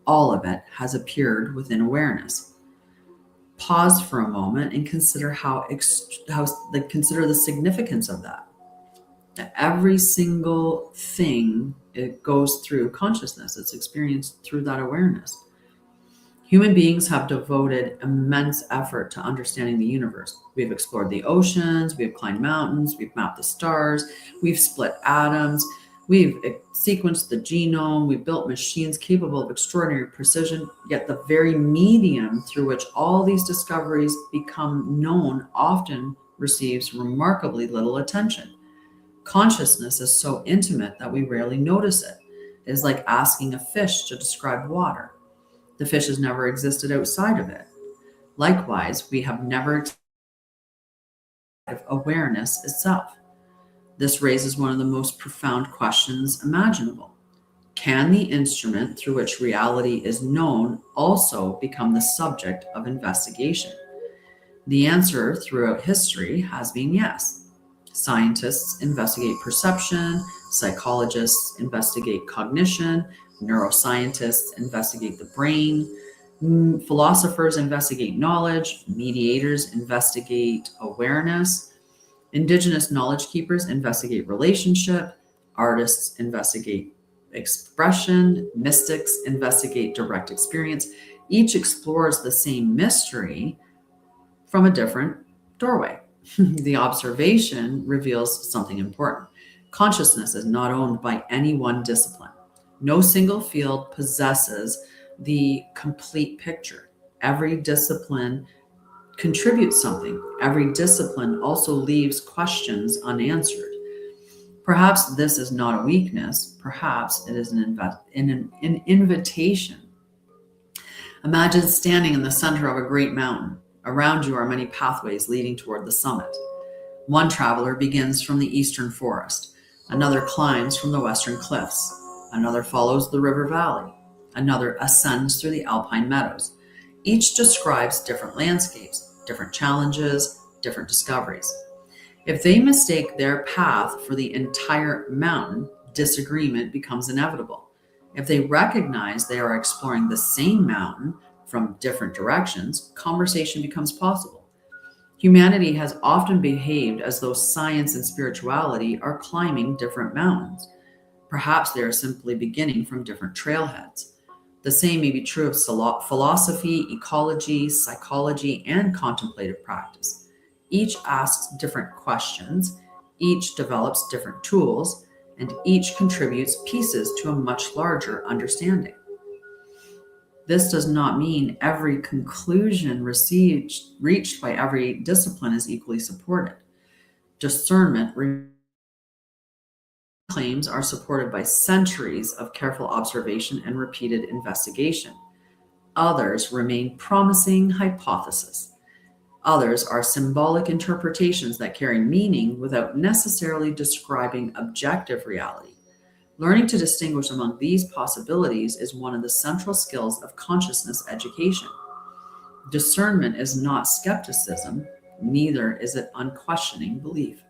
A: all of it has appeared within awareness. Pause for a moment and consider consider the significance of that. That every single thing, it goes through consciousness. It's experienced through that awareness. Human beings have devoted immense effort to understanding the universe. We've explored the oceans, we've climbed mountains, we've mapped the stars, we've split atoms, we've sequenced the genome, we've built machines capable of extraordinary precision, yet the very medium through which all these discoveries become known often receives remarkably little attention. Consciousness is so intimate that we rarely notice it. It is like asking a fish to describe water. The fish has never existed outside of it. Likewise, we have never experienced awareness itself. This raises one of the most profound questions imaginable. Can the instrument through which reality is known also become the subject of investigation? The answer throughout history has been yes. Scientists investigate perception, psychologists investigate cognition, neuroscientists investigate the brain, philosophers investigate knowledge, mediators investigate awareness, indigenous knowledge keepers investigate relationship, artists investigate expression, mystics investigate direct experience. Each explores the same mystery from a different doorway. The observation reveals something important. Consciousness is not owned by any one discipline. No single field possesses the complete picture. Every discipline contributes something. Every discipline also leaves questions unanswered. Perhaps this is not a weakness. Perhaps it is an invitation. Imagine standing in the center of a great mountain. Around you are many pathways leading toward the summit. One traveler begins from the eastern forest. Another climbs from the western cliffs. Another follows the river valley. Another ascends through the alpine meadows. Each describes different landscapes, different challenges, different discoveries. If they mistake their path for the entire mountain, disagreement becomes inevitable. If they recognize they are exploring the same mountain from different directions, conversation becomes possible. Humanity has often behaved as though science and spirituality are climbing different mountains. Perhaps they are simply beginning from different trailheads. The same may be true of philosophy, ecology, psychology, and contemplative practice. Each asks different questions, each develops different tools, and each contributes pieces to a much larger understanding. This does not mean every conclusion reached by every discipline is equally supported. Discernment claims are supported by centuries of careful observation and repeated investigation. Others remain promising hypotheses. Others are symbolic interpretations that carry meaning without necessarily describing objective reality. Learning to distinguish among these possibilities is one of the central skills of consciousness education. Discernment is not skepticism, neither is it unquestioning belief.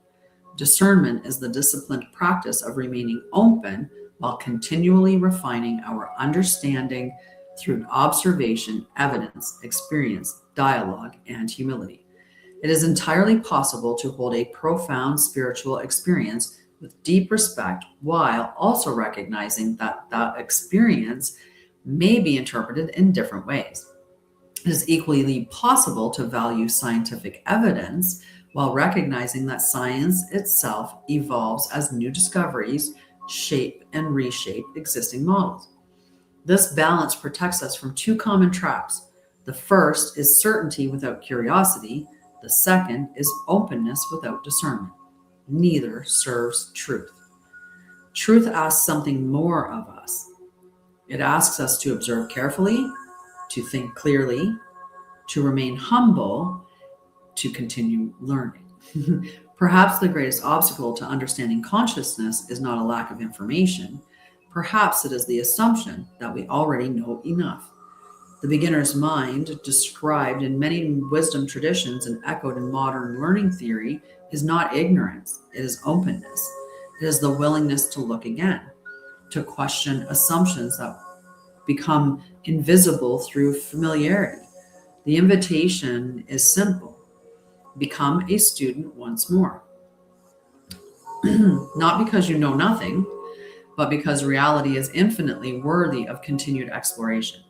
A: Discernment is the disciplined practice of remaining open while continually refining our understanding through observation, evidence, experience, dialogue, and humility. It is entirely possible to hold a profound spiritual experience with deep respect, while also recognizing that that experience may be interpreted in different ways. It is equally possible to value scientific evidence while recognizing that science itself evolves as new discoveries shape and reshape existing models. This balance protects us from two common traps. The first is certainty without curiosity, the second is openness without discernment. Neither serves truth. Truth asks something more of us. It asks us to observe carefully, to think clearly, to remain humble, to continue learning. Perhaps the greatest obstacle to understanding consciousness is not a lack of information. Perhaps it is the assumption that we already know enough. The beginner's mind, described in many wisdom traditions and echoed in modern learning theory, is not ignorance, it is openness. It is the willingness to look again, to question assumptions that become invisible through familiarity. The invitation is simple: become a student once more. Not because you know nothing, but because reality is infinitely worthy of continued exploration.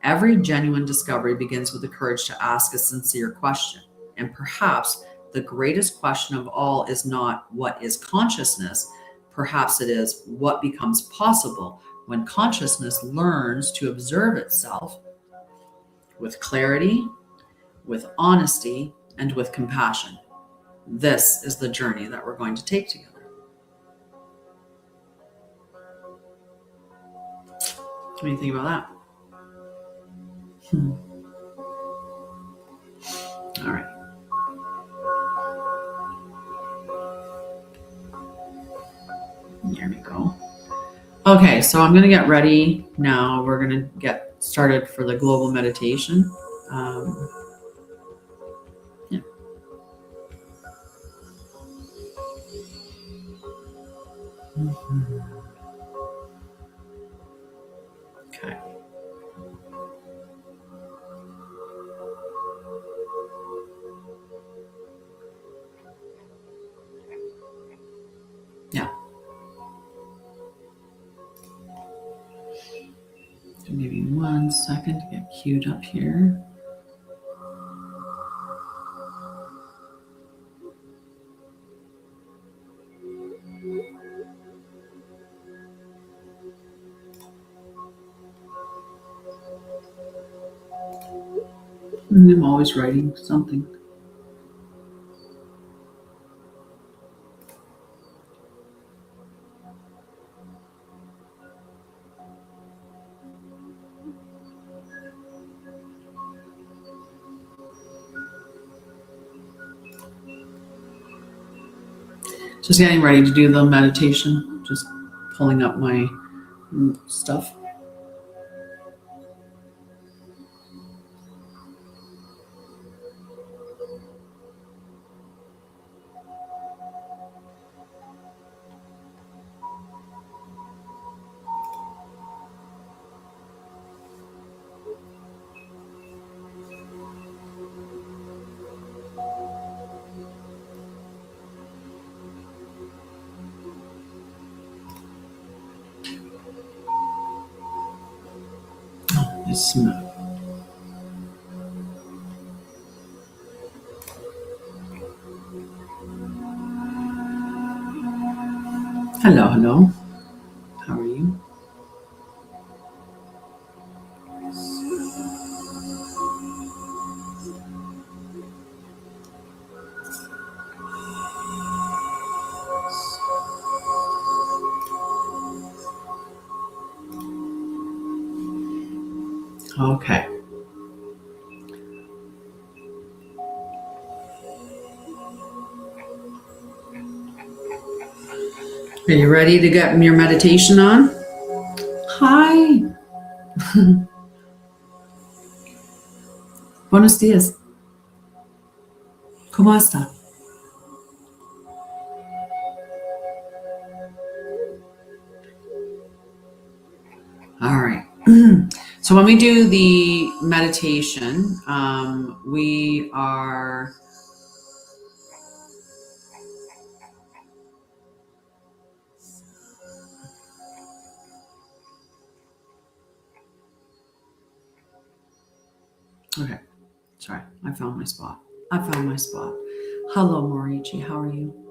A: Every genuine discovery begins with the courage to ask a sincere question. And perhaps the greatest question of all is not what is consciousness, perhaps it is what becomes possible when consciousness learns to observe itself with clarity, with honesty, and with compassion. This is the journey that we're going to take together. What do you think about that? All right. There we go. Okay, so I'm going to get ready now. We're going to get started for the global meditation. Yeah. Okay. Yeah. Maybe 1 second to get queued up here. I'm always writing something. Just getting ready to do the meditation. Just pulling up my stuff. Hello, hello. How are you? Okay. Are you ready to get your meditation on? Hi. Buenos días. ¿Cómo está? All right. So when we do the meditation, we are Okay. Sorry. I found my spot. Hello, Morichi. How are you?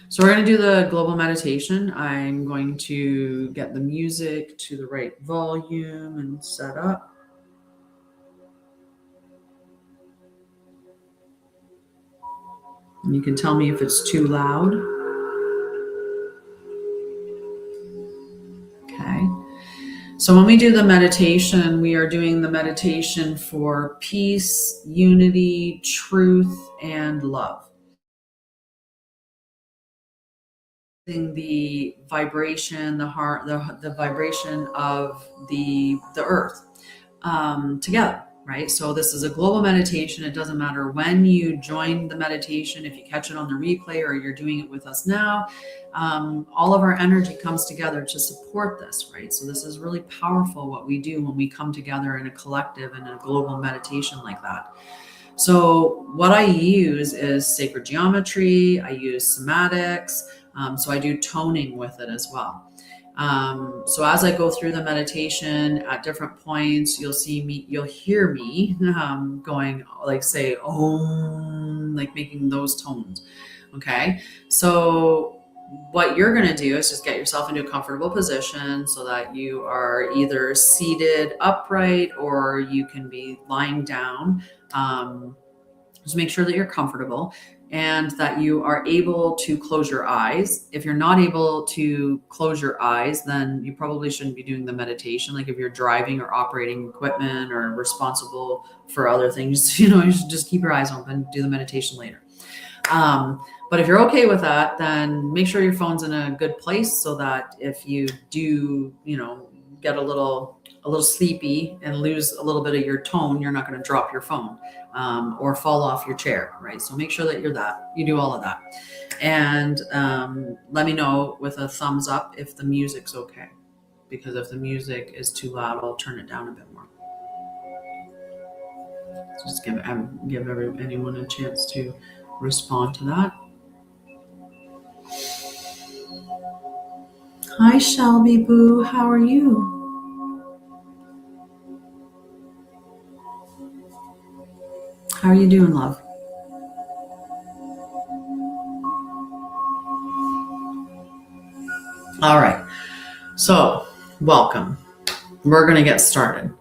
A: So we're going to do the global meditation. I'm going to get the music to the right volume and set up. And you can tell me if it's too loud. Okay. So when we do the meditation, we are doing the meditation for peace, unity, truth, and love. The vibration, the heart, the vibration of the earth together, right? So this is a global meditation. It doesn't matter when you join the meditation, if you catch it on the replay or you're doing it with us now, all of our energy comes together to support this, right? So this is really powerful what we do when we come together in a collective and a global meditation like that. So what I use is sacred geometry. I use somatics. So I do toning with it as well. So as I go through the meditation at different points, you'll hear me going like say, Om, like making those tones. Okay. So what you're going to do is just get yourself into a comfortable position so that you are either seated upright or you can be lying down. Just make sure that you're comfortable and that you are able to close your eyes. If you're not able to close your eyes, then you probably shouldn't be doing the meditation. Like if you're driving or operating equipment or responsible for other things, you should just keep your eyes open, do the meditation later. But if you're okay with that, then make sure your phone's in a good place so that if you do, get a little sleepy and lose a little bit of your tone, you're not going to drop your phone or fall off your chair, right? So make sure that you do all of that. And let me know with a thumbs up if the music's okay. Because if the music is too loud, I'll turn it down a bit more. So just give anyone a chance to respond to that. Hi, Shelby Boo. How are you? How are you doing, love? All right. So, welcome. We're going to get started.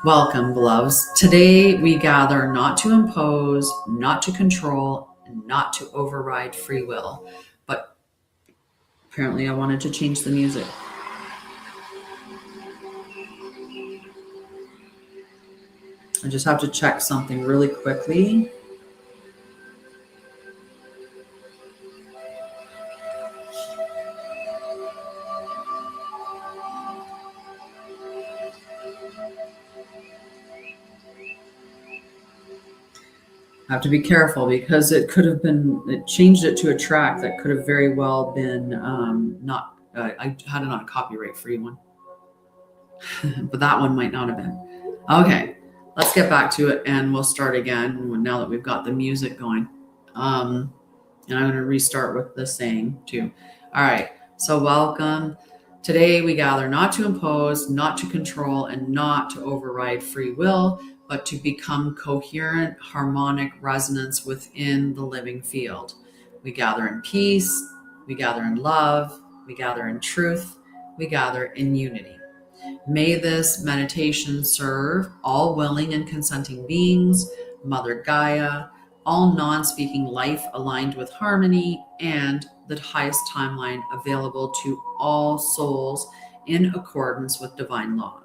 A: Welcome, beloveds. Today we gather not to impose, not to control, and not to override free will. But apparently I wanted to change the music. I just have to check something really quickly. I have to be careful because it changed it to a track that could have very well been I had it on a copyright free one. But that one might not have been. Okay, let's get back to it and we'll start again now that we've got the music going. And I'm going to restart with the saying too. All right, so welcome. Today we gather not to impose, not to control, and not to override free will, but to become coherent, harmonic resonance within the living field. We gather in peace, we gather in love, we gather in truth, we gather in unity. May this meditation serve all willing and consenting beings, Mother Gaia, all non-speaking life aligned with harmony, and the highest timeline available to all souls in accordance with divine law.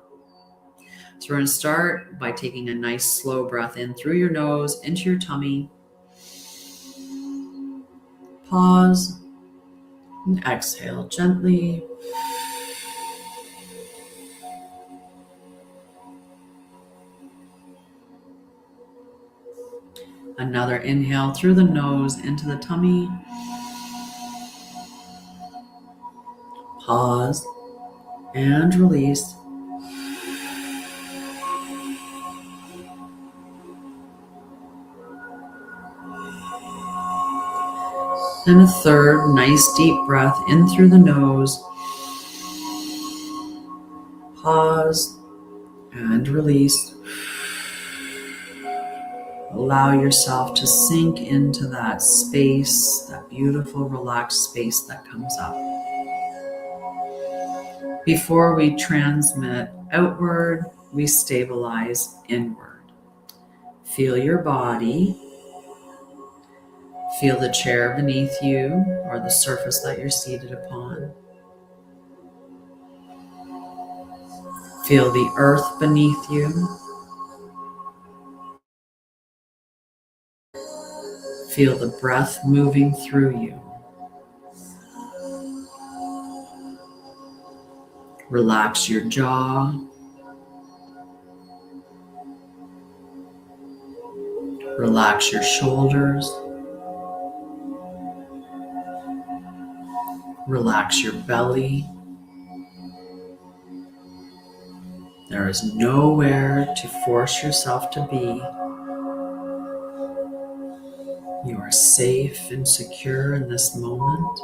A: So we're going to start by taking a nice slow breath in through your nose into your tummy. Pause and exhale gently. Another inhale through the nose into the tummy. Pause and release. And a third nice deep breath in through the nose. Pause and release. Allow yourself to sink into that space, that beautiful, relaxed space that comes up. Before we transmit outward, we stabilize inward. Feel your body. Feel the chair beneath you or the surface that you're seated upon. Feel the earth beneath you. Feel the breath moving through you. Relax your jaw. Relax your shoulders. Relax your belly. There is nowhere to force yourself to be. You are safe and secure in this moment.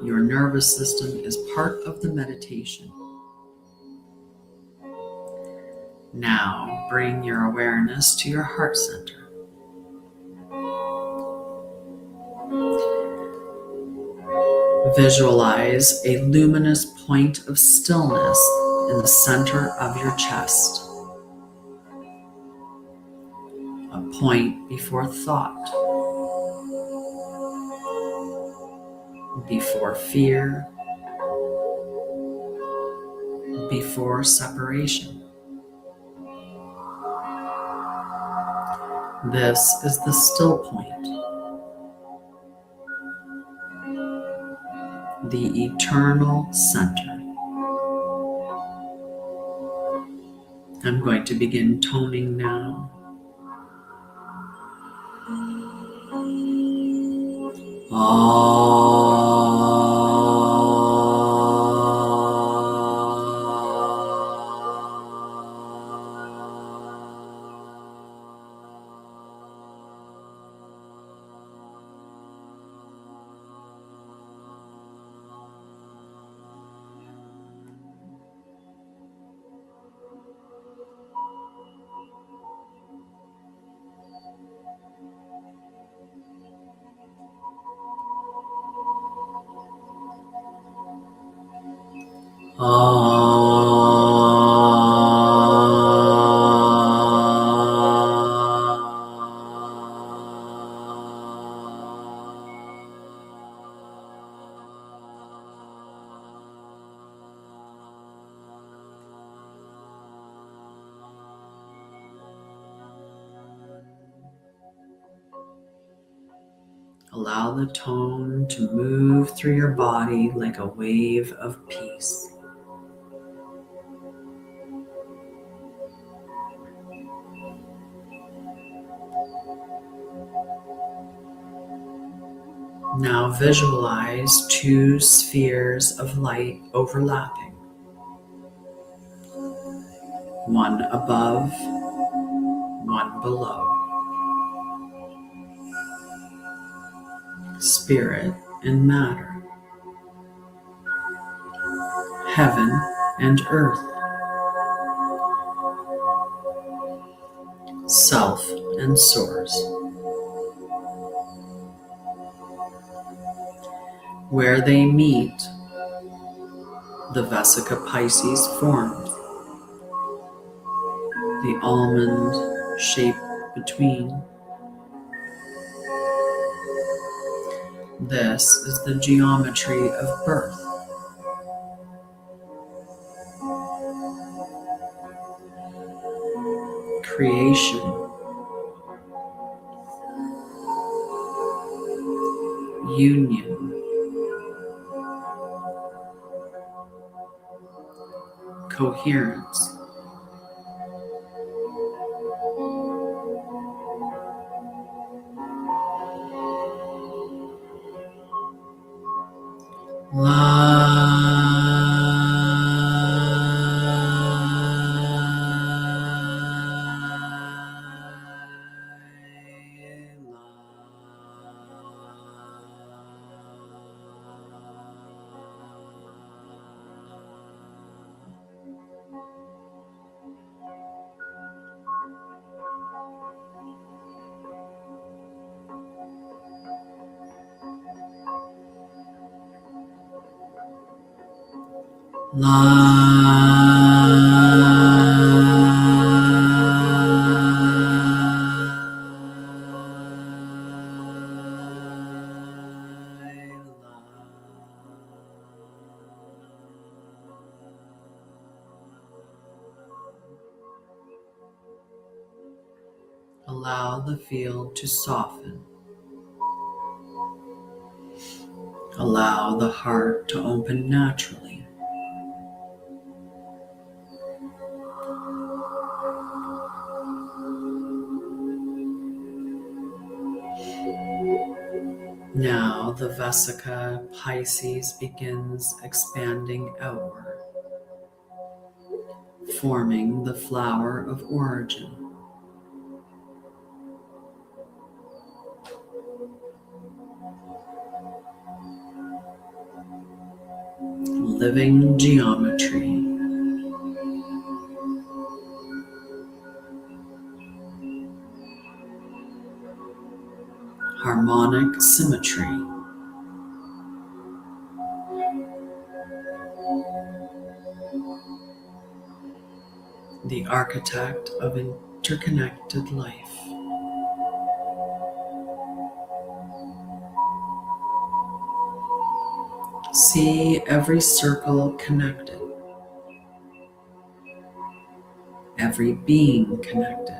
A: Your nervous system is part of the meditation. Now bring your awareness to your heart center. Visualize a luminous point of stillness in the center of your chest. A point before thought, before fear, before separation. This is the still point, the eternal center. I'm going to begin toning now. Allow the tone to move through your body like a wave of peace. Now visualize two spheres of light overlapping. One above, one below. Spirit and matter. Heaven and earth. Self and source. Where they meet, the Vesica Pisces forms. The almond shape between. This is the geometry of birth. Creation. Union. Coherence. Allow the field to soften. Allow the heart to open naturally. Now the Vesica Pisces begins expanding outward, forming the flower of origin. Living geometry. Harmonic symmetry. The architect of interconnected life. See every circle connected, every being connected.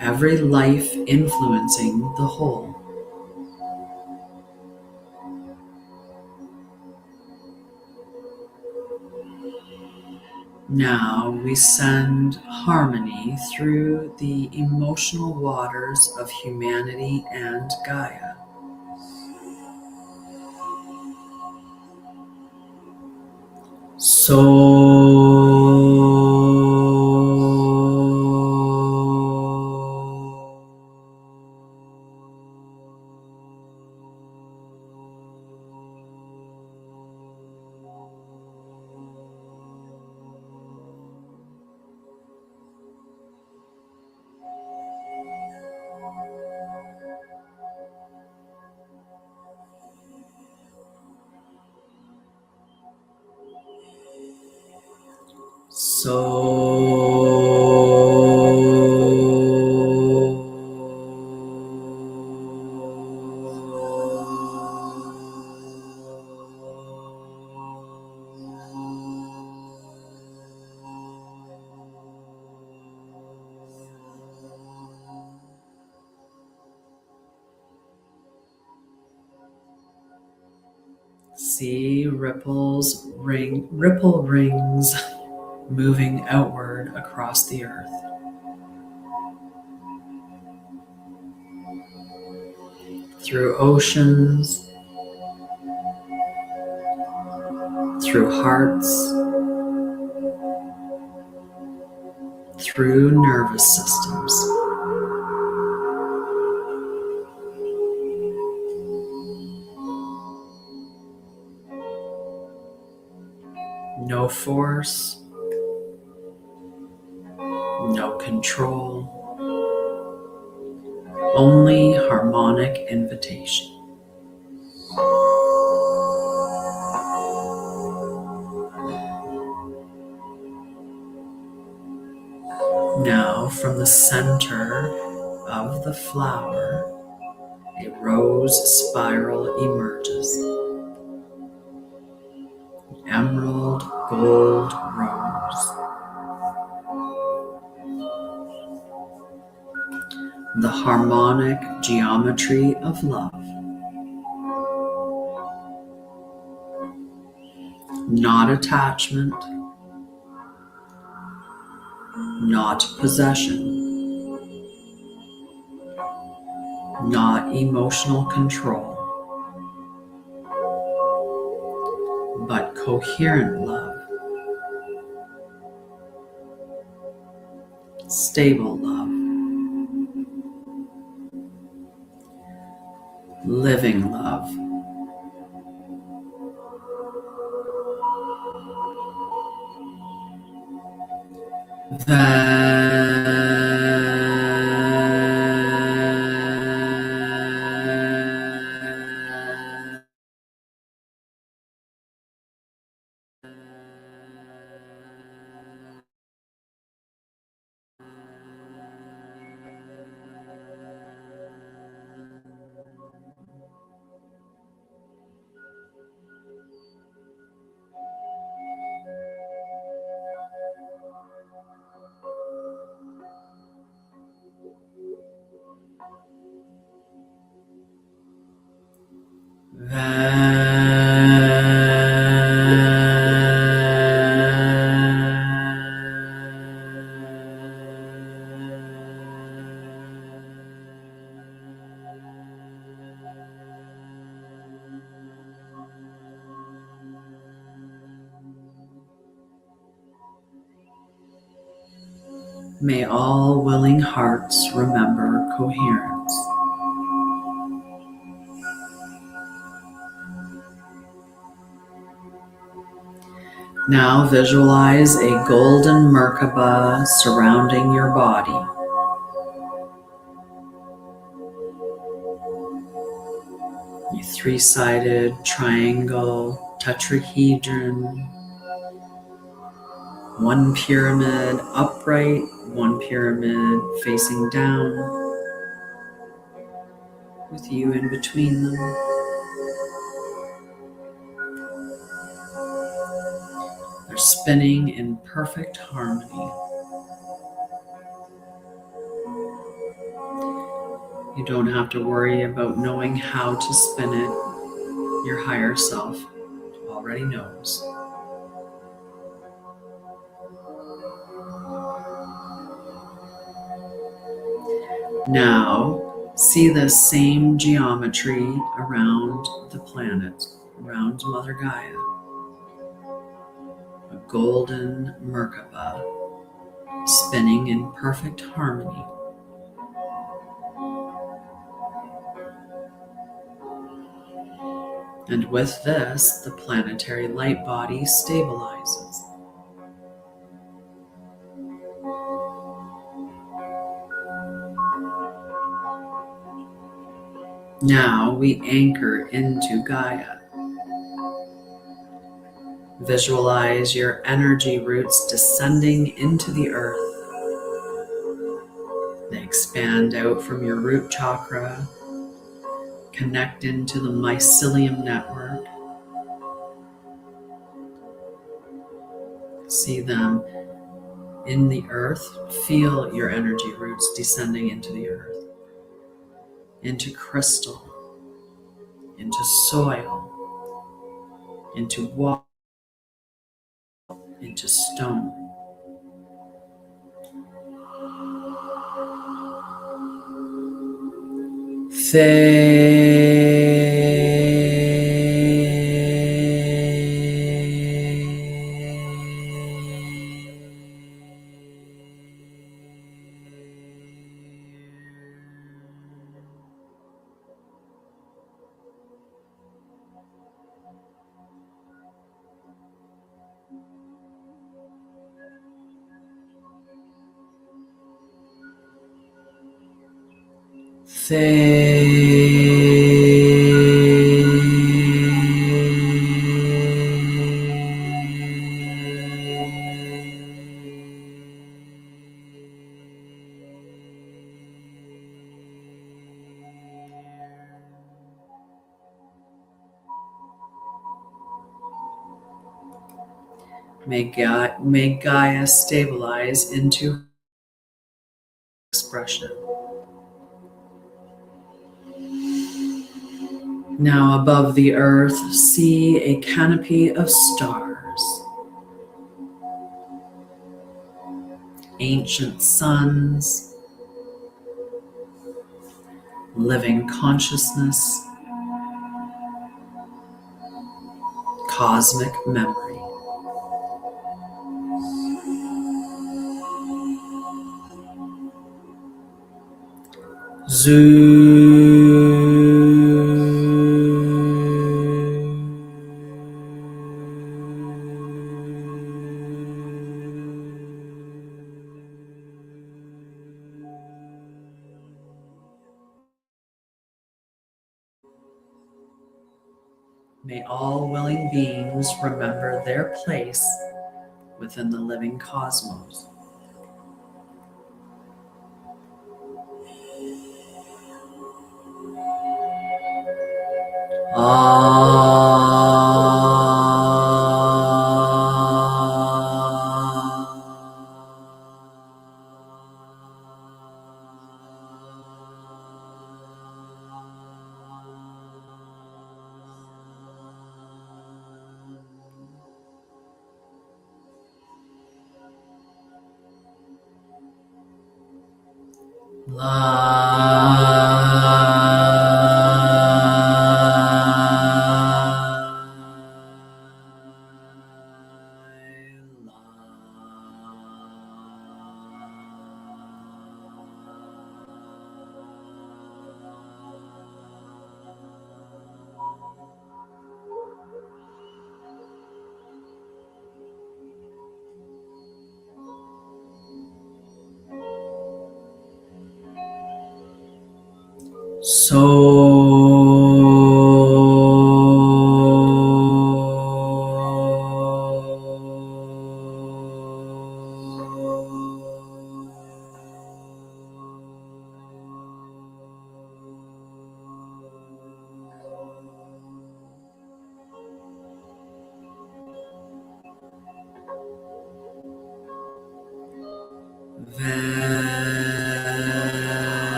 A: Every life influencing the whole. Now we send harmony through the emotional waters of humanity and Gaia. See ripple rings moving outward across the earth. Through oceans, through hearts, through nervous systems. No force, no control, only harmonic invitation. Now from the center of the flower, a rose spiral emerges. Emerald gold rose. The harmonic geometry of love. Not attachment, not possession, not emotional control, but coherent love, stable love, living love. May all willing hearts remember coherence. Now visualize a golden Merkaba surrounding your body. A three-sided triangle, tetrahedron, one pyramid upright, one pyramid facing down, with you in between them. They're spinning in perfect harmony. You don't have to worry about knowing how to spin it. Your higher self already knows. Now, see the same geometry around the planet, around Mother Gaia. A golden Merkaba spinning in perfect harmony. And with this, the planetary light body stabilizes. Now we anchor into Gaia. Visualize your energy roots descending into the earth. They expand out from your root chakra, connect into the mycelium network. See them in the earth. Feel your energy roots descending into the earth, into crystal, into soil, into water, into stone. May Gaia stabilize into expression. Now above the earth, see a canopy of stars. Ancient suns, living consciousness, cosmic memory. May all willing beings remember their place within the living cosmos.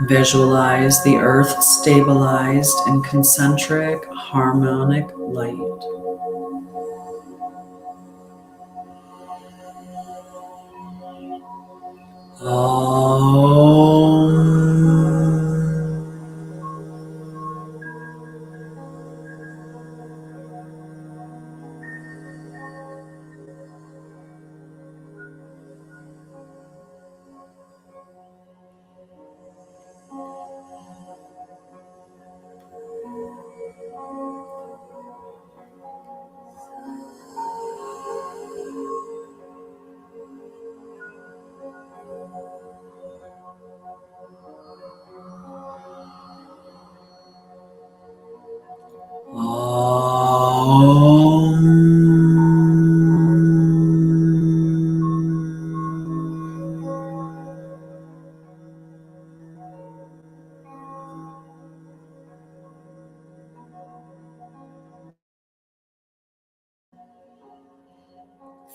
A: Visualize the earth stabilized in concentric harmonic light.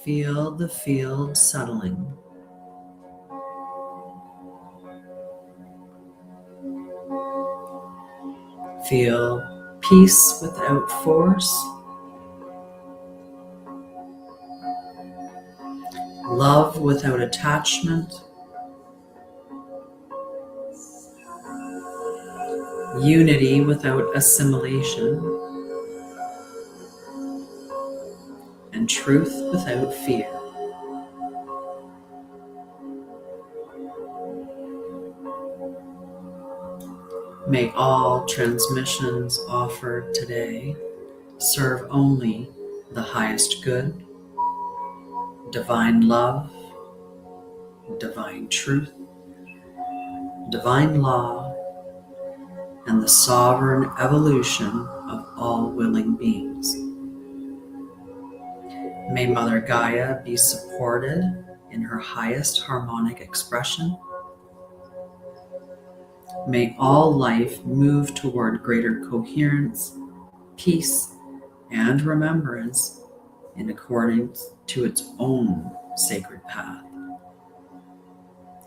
A: Feel the field settling. Feel peace without force, love without attachment, unity without assimilation, and truth without fear. May all transmissions offered today serve only the highest good, divine love, divine truth, divine law, and the sovereign evolution of all willing beings. May Mother Gaia be supported in her highest harmonic expression. May all life move toward greater coherence, peace, and remembrance in accordance to its own sacred path.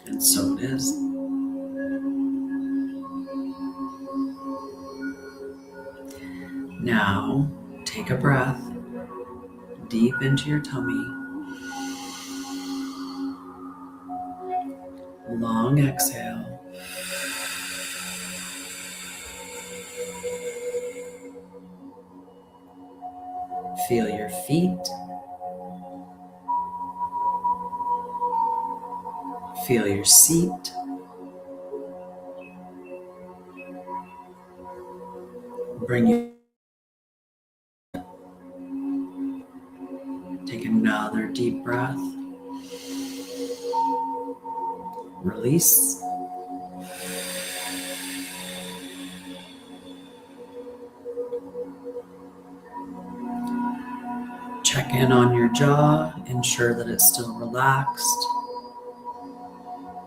A: And so it is. Now, take a breath deep into your tummy. Long exhale. Feel your feet. Feel your seat. Bring you. Take another deep breath. Release. Check in on your jaw. Ensure that it's still relaxed.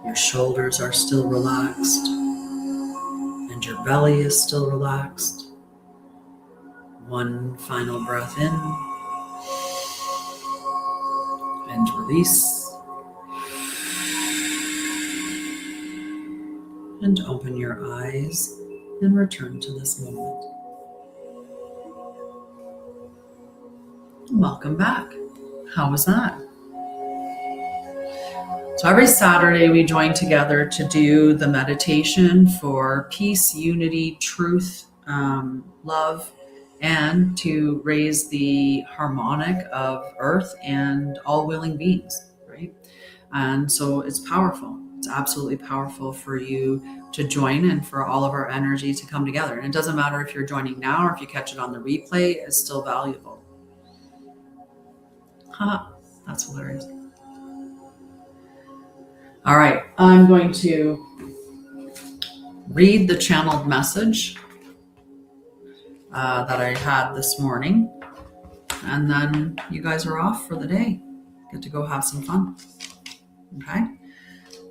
A: Your shoulders are still relaxed. And your belly is still relaxed. One final breath in. And release. And open your eyes and return to this moment. Welcome back. How was that? So every Saturday we join together to do the meditation for peace, unity, truth, love, and to raise the harmonic of Earth and all willing beings, right? And so it's powerful. It's absolutely powerful for you to join and for all of our energy to come together. And it doesn't matter if you're joining now or if you catch it on the replay, it's still valuable. That's hilarious. All right, I'm going to read the channeled message that I had this morning, and then you guys are off for the day. Get to go have some fun. Okay?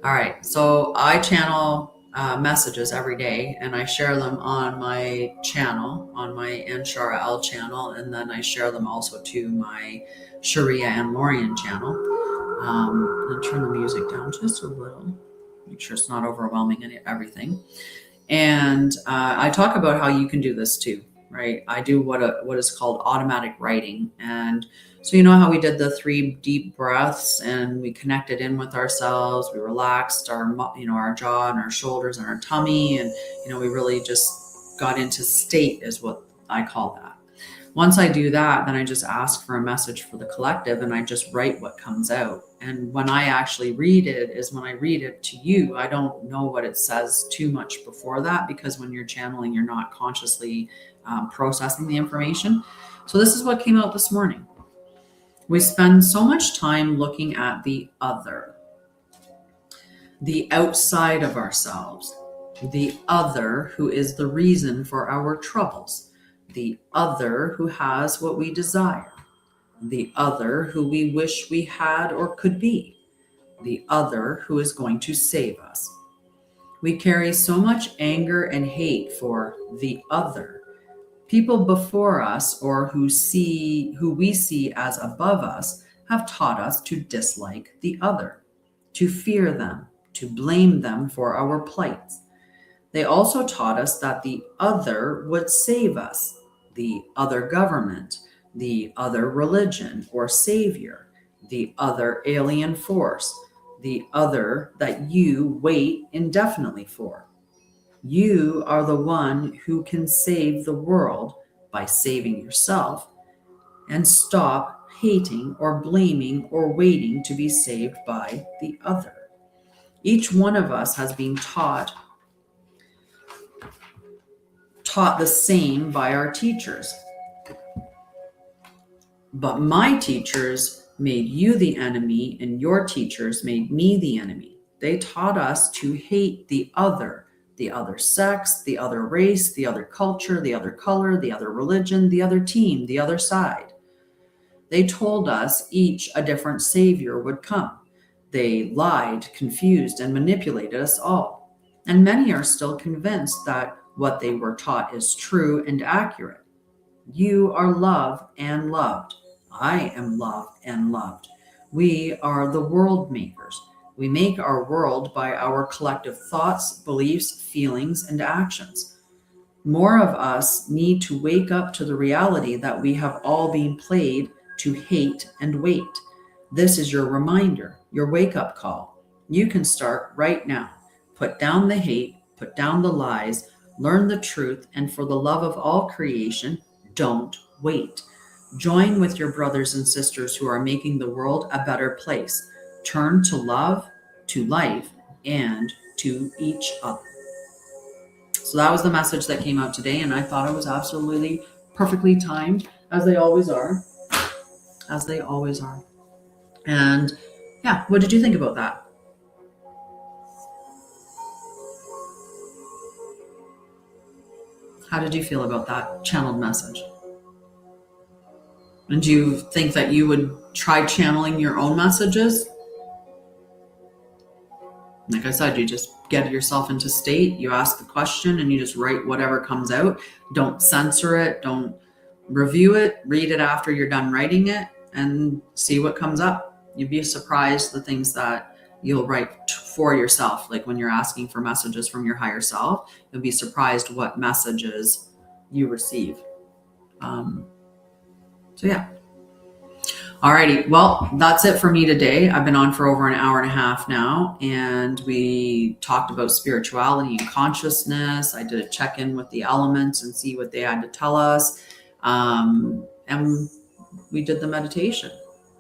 A: All right, so I channel messages every day, and I share them on my channel, on my Sha'Ryah channel, and then I share them also to my Sha'Ryah and Lorian channel. I'm going to turn the music down just a little, make sure it's not overwhelming everything. And I talk about how you can do this too, right? I do what is called automatic writing. And so you know how we did the 3 deep breaths and we connected in with ourselves, we relaxed our jaw and our shoulders and our tummy, and we really just got into state, is what I call that. Once I do that, then I just ask for a message for the collective and I just write what comes out. And when I actually read it is when I read it to you. I don't know what it says too much before that, because when you're channeling, you're not consciously processing the information. So this is what came out this morning. We spend so much time looking at the other, the outside of ourselves, the other who is the reason for our troubles, the other who has what we desire, the other who we wish we had or could be, the other who is going to save us. We carry so much anger and hate for the other. People before us, or who we see as above us, have taught us to dislike the other, to fear them, to blame them for our plights. They also taught us that the other would save us, the other government, the other religion or savior, the other alien force, the other that you wait indefinitely for. You are the one who can save the world by saving yourself, and stop hating or blaming or waiting to be saved by the other. Each one of us has been taught the same by our teachers. But my teachers made you the enemy, and your teachers made me the enemy. They taught us to hate the other sex, the other race, the other culture, the other color, the other religion, the other team, the other side. They told us each a different savior would come. They lied, confused, and manipulated us all. And many are still convinced that what they were taught is true and accurate. You are love and loved. I am loved and loved. We are the world makers. We make our world by our collective thoughts, beliefs, feelings, and actions. More of us need to wake up to the reality that we have all been played to hate and wait. This is your reminder, your wake-up call. You can start right now. Put down the hate, put down the lies, learn the truth, and for the love of all creation, don't wait. Join with your brothers and sisters who are making the world a better place. Turn to love, to life, and to each other. So that was the message that came out today, and I thought it was absolutely perfectly timed, as they always are. As they always are. And yeah, what did you think about that? How did you feel about that channeled message? And do you think that you would try channeling your own messages? Like I said, you just get yourself into state, you ask the question, and you just write whatever comes out. Don't censor it, don't review it, read it after you're done writing it, and see what comes up. You'd be surprised the things that you'll write for yourself. Like when you're asking for messages from your higher self, you'll be surprised what messages you receive. So yeah. Alrighty, well, that's it for me today. I've been on for over an hour and a half now, and we talked about spirituality and consciousness. I did a check-in with the elements and see what they had to tell us. And we did the meditation,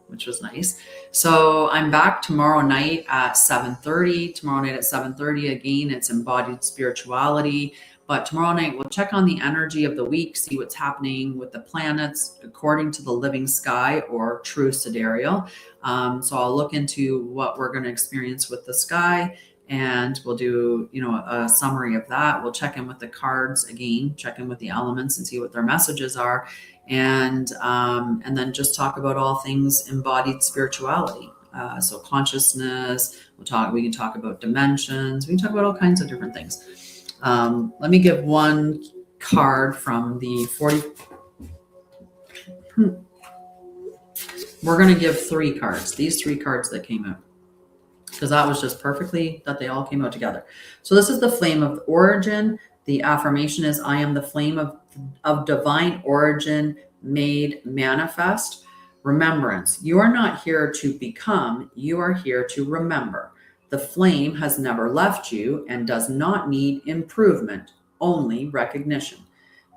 A: which was nice. So I'm back tomorrow night at 7:30. Tomorrow night at 7:30, again, it's Embodied Spirituality. But tomorrow night, we'll check on the energy of the week, see what's happening with the planets according to the living sky or true sidereal. So I'll look into what we're going to experience with the sky, and we'll do, a summary of that. We'll check in with the cards again, check in with the elements and see what their messages are. And then just talk about all things embodied spirituality. So consciousness, we can talk about dimensions. We can talk about all kinds of different things. Let me give one card from the 40. We're going to give 3 cards, these 3 cards that came out, because that was just perfectly that they all came out together. So this is the flame of origin. The affirmation is, I am the flame of divine origin made manifest. Remembrance. You are not here to become, you are here to remember. The flame has never left you and does not need improvement, only recognition.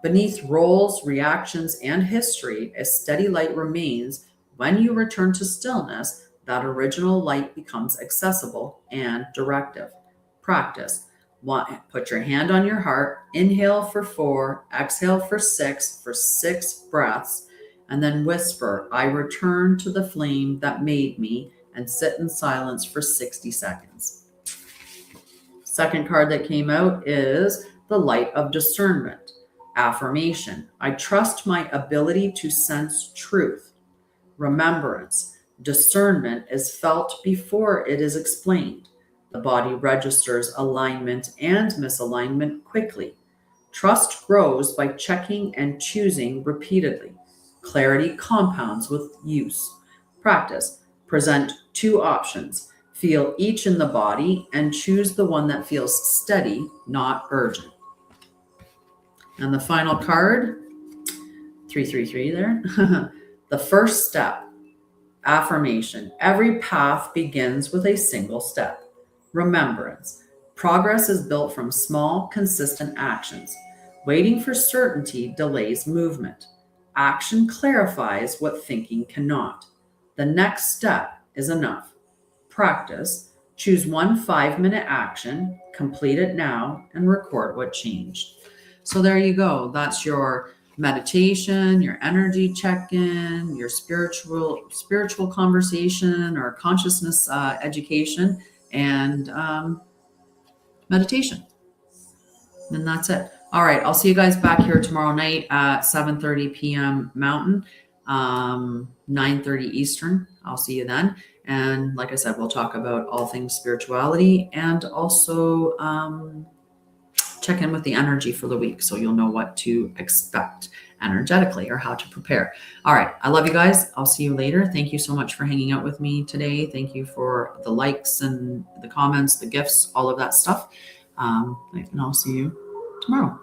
A: Beneath roles, reactions, and history, a steady light remains. When you return to stillness, that original light becomes accessible and directive. Practice. 1. Put your hand on your heart. Inhale for 4, exhale for 6 breaths, and then whisper, I return to the flame that made me, and sit in silence for 60 seconds. Second card that came out is the light of discernment. Affirmation. I trust my ability to sense truth. Remembrance. Discernment is felt before it is explained. The body registers alignment and misalignment quickly. Trust grows by checking and choosing repeatedly. Clarity compounds with use. Practice. Present 2 options. Feel each in the body and choose the one that feels steady, not urgent. And the final card, 333 there. The first step. Affirmation. Every path begins with a single step. Remembrance. Progress is built from small, consistent actions. Waiting for certainty delays movement. Action clarifies what thinking cannot. The next step is enough. Practice. Choose one 5-minute action, complete it now, and record what changed. So there you go. That's your meditation, your energy check-in, your spiritual conversation or consciousness education, and meditation. And that's it. All right. I'll see you guys back here tomorrow night at 7:30 p.m. Mountain, 9:30 Eastern. I'll see you then. And like I said, we'll talk about all things spirituality and also check in with the energy for the week, so you'll know what to expect energetically or how to prepare. All right. I love you guys. I'll see you later. Thank you so much for hanging out with me today. Thank you for the likes and the comments, the gifts, all of that stuff. And I'll see you tomorrow.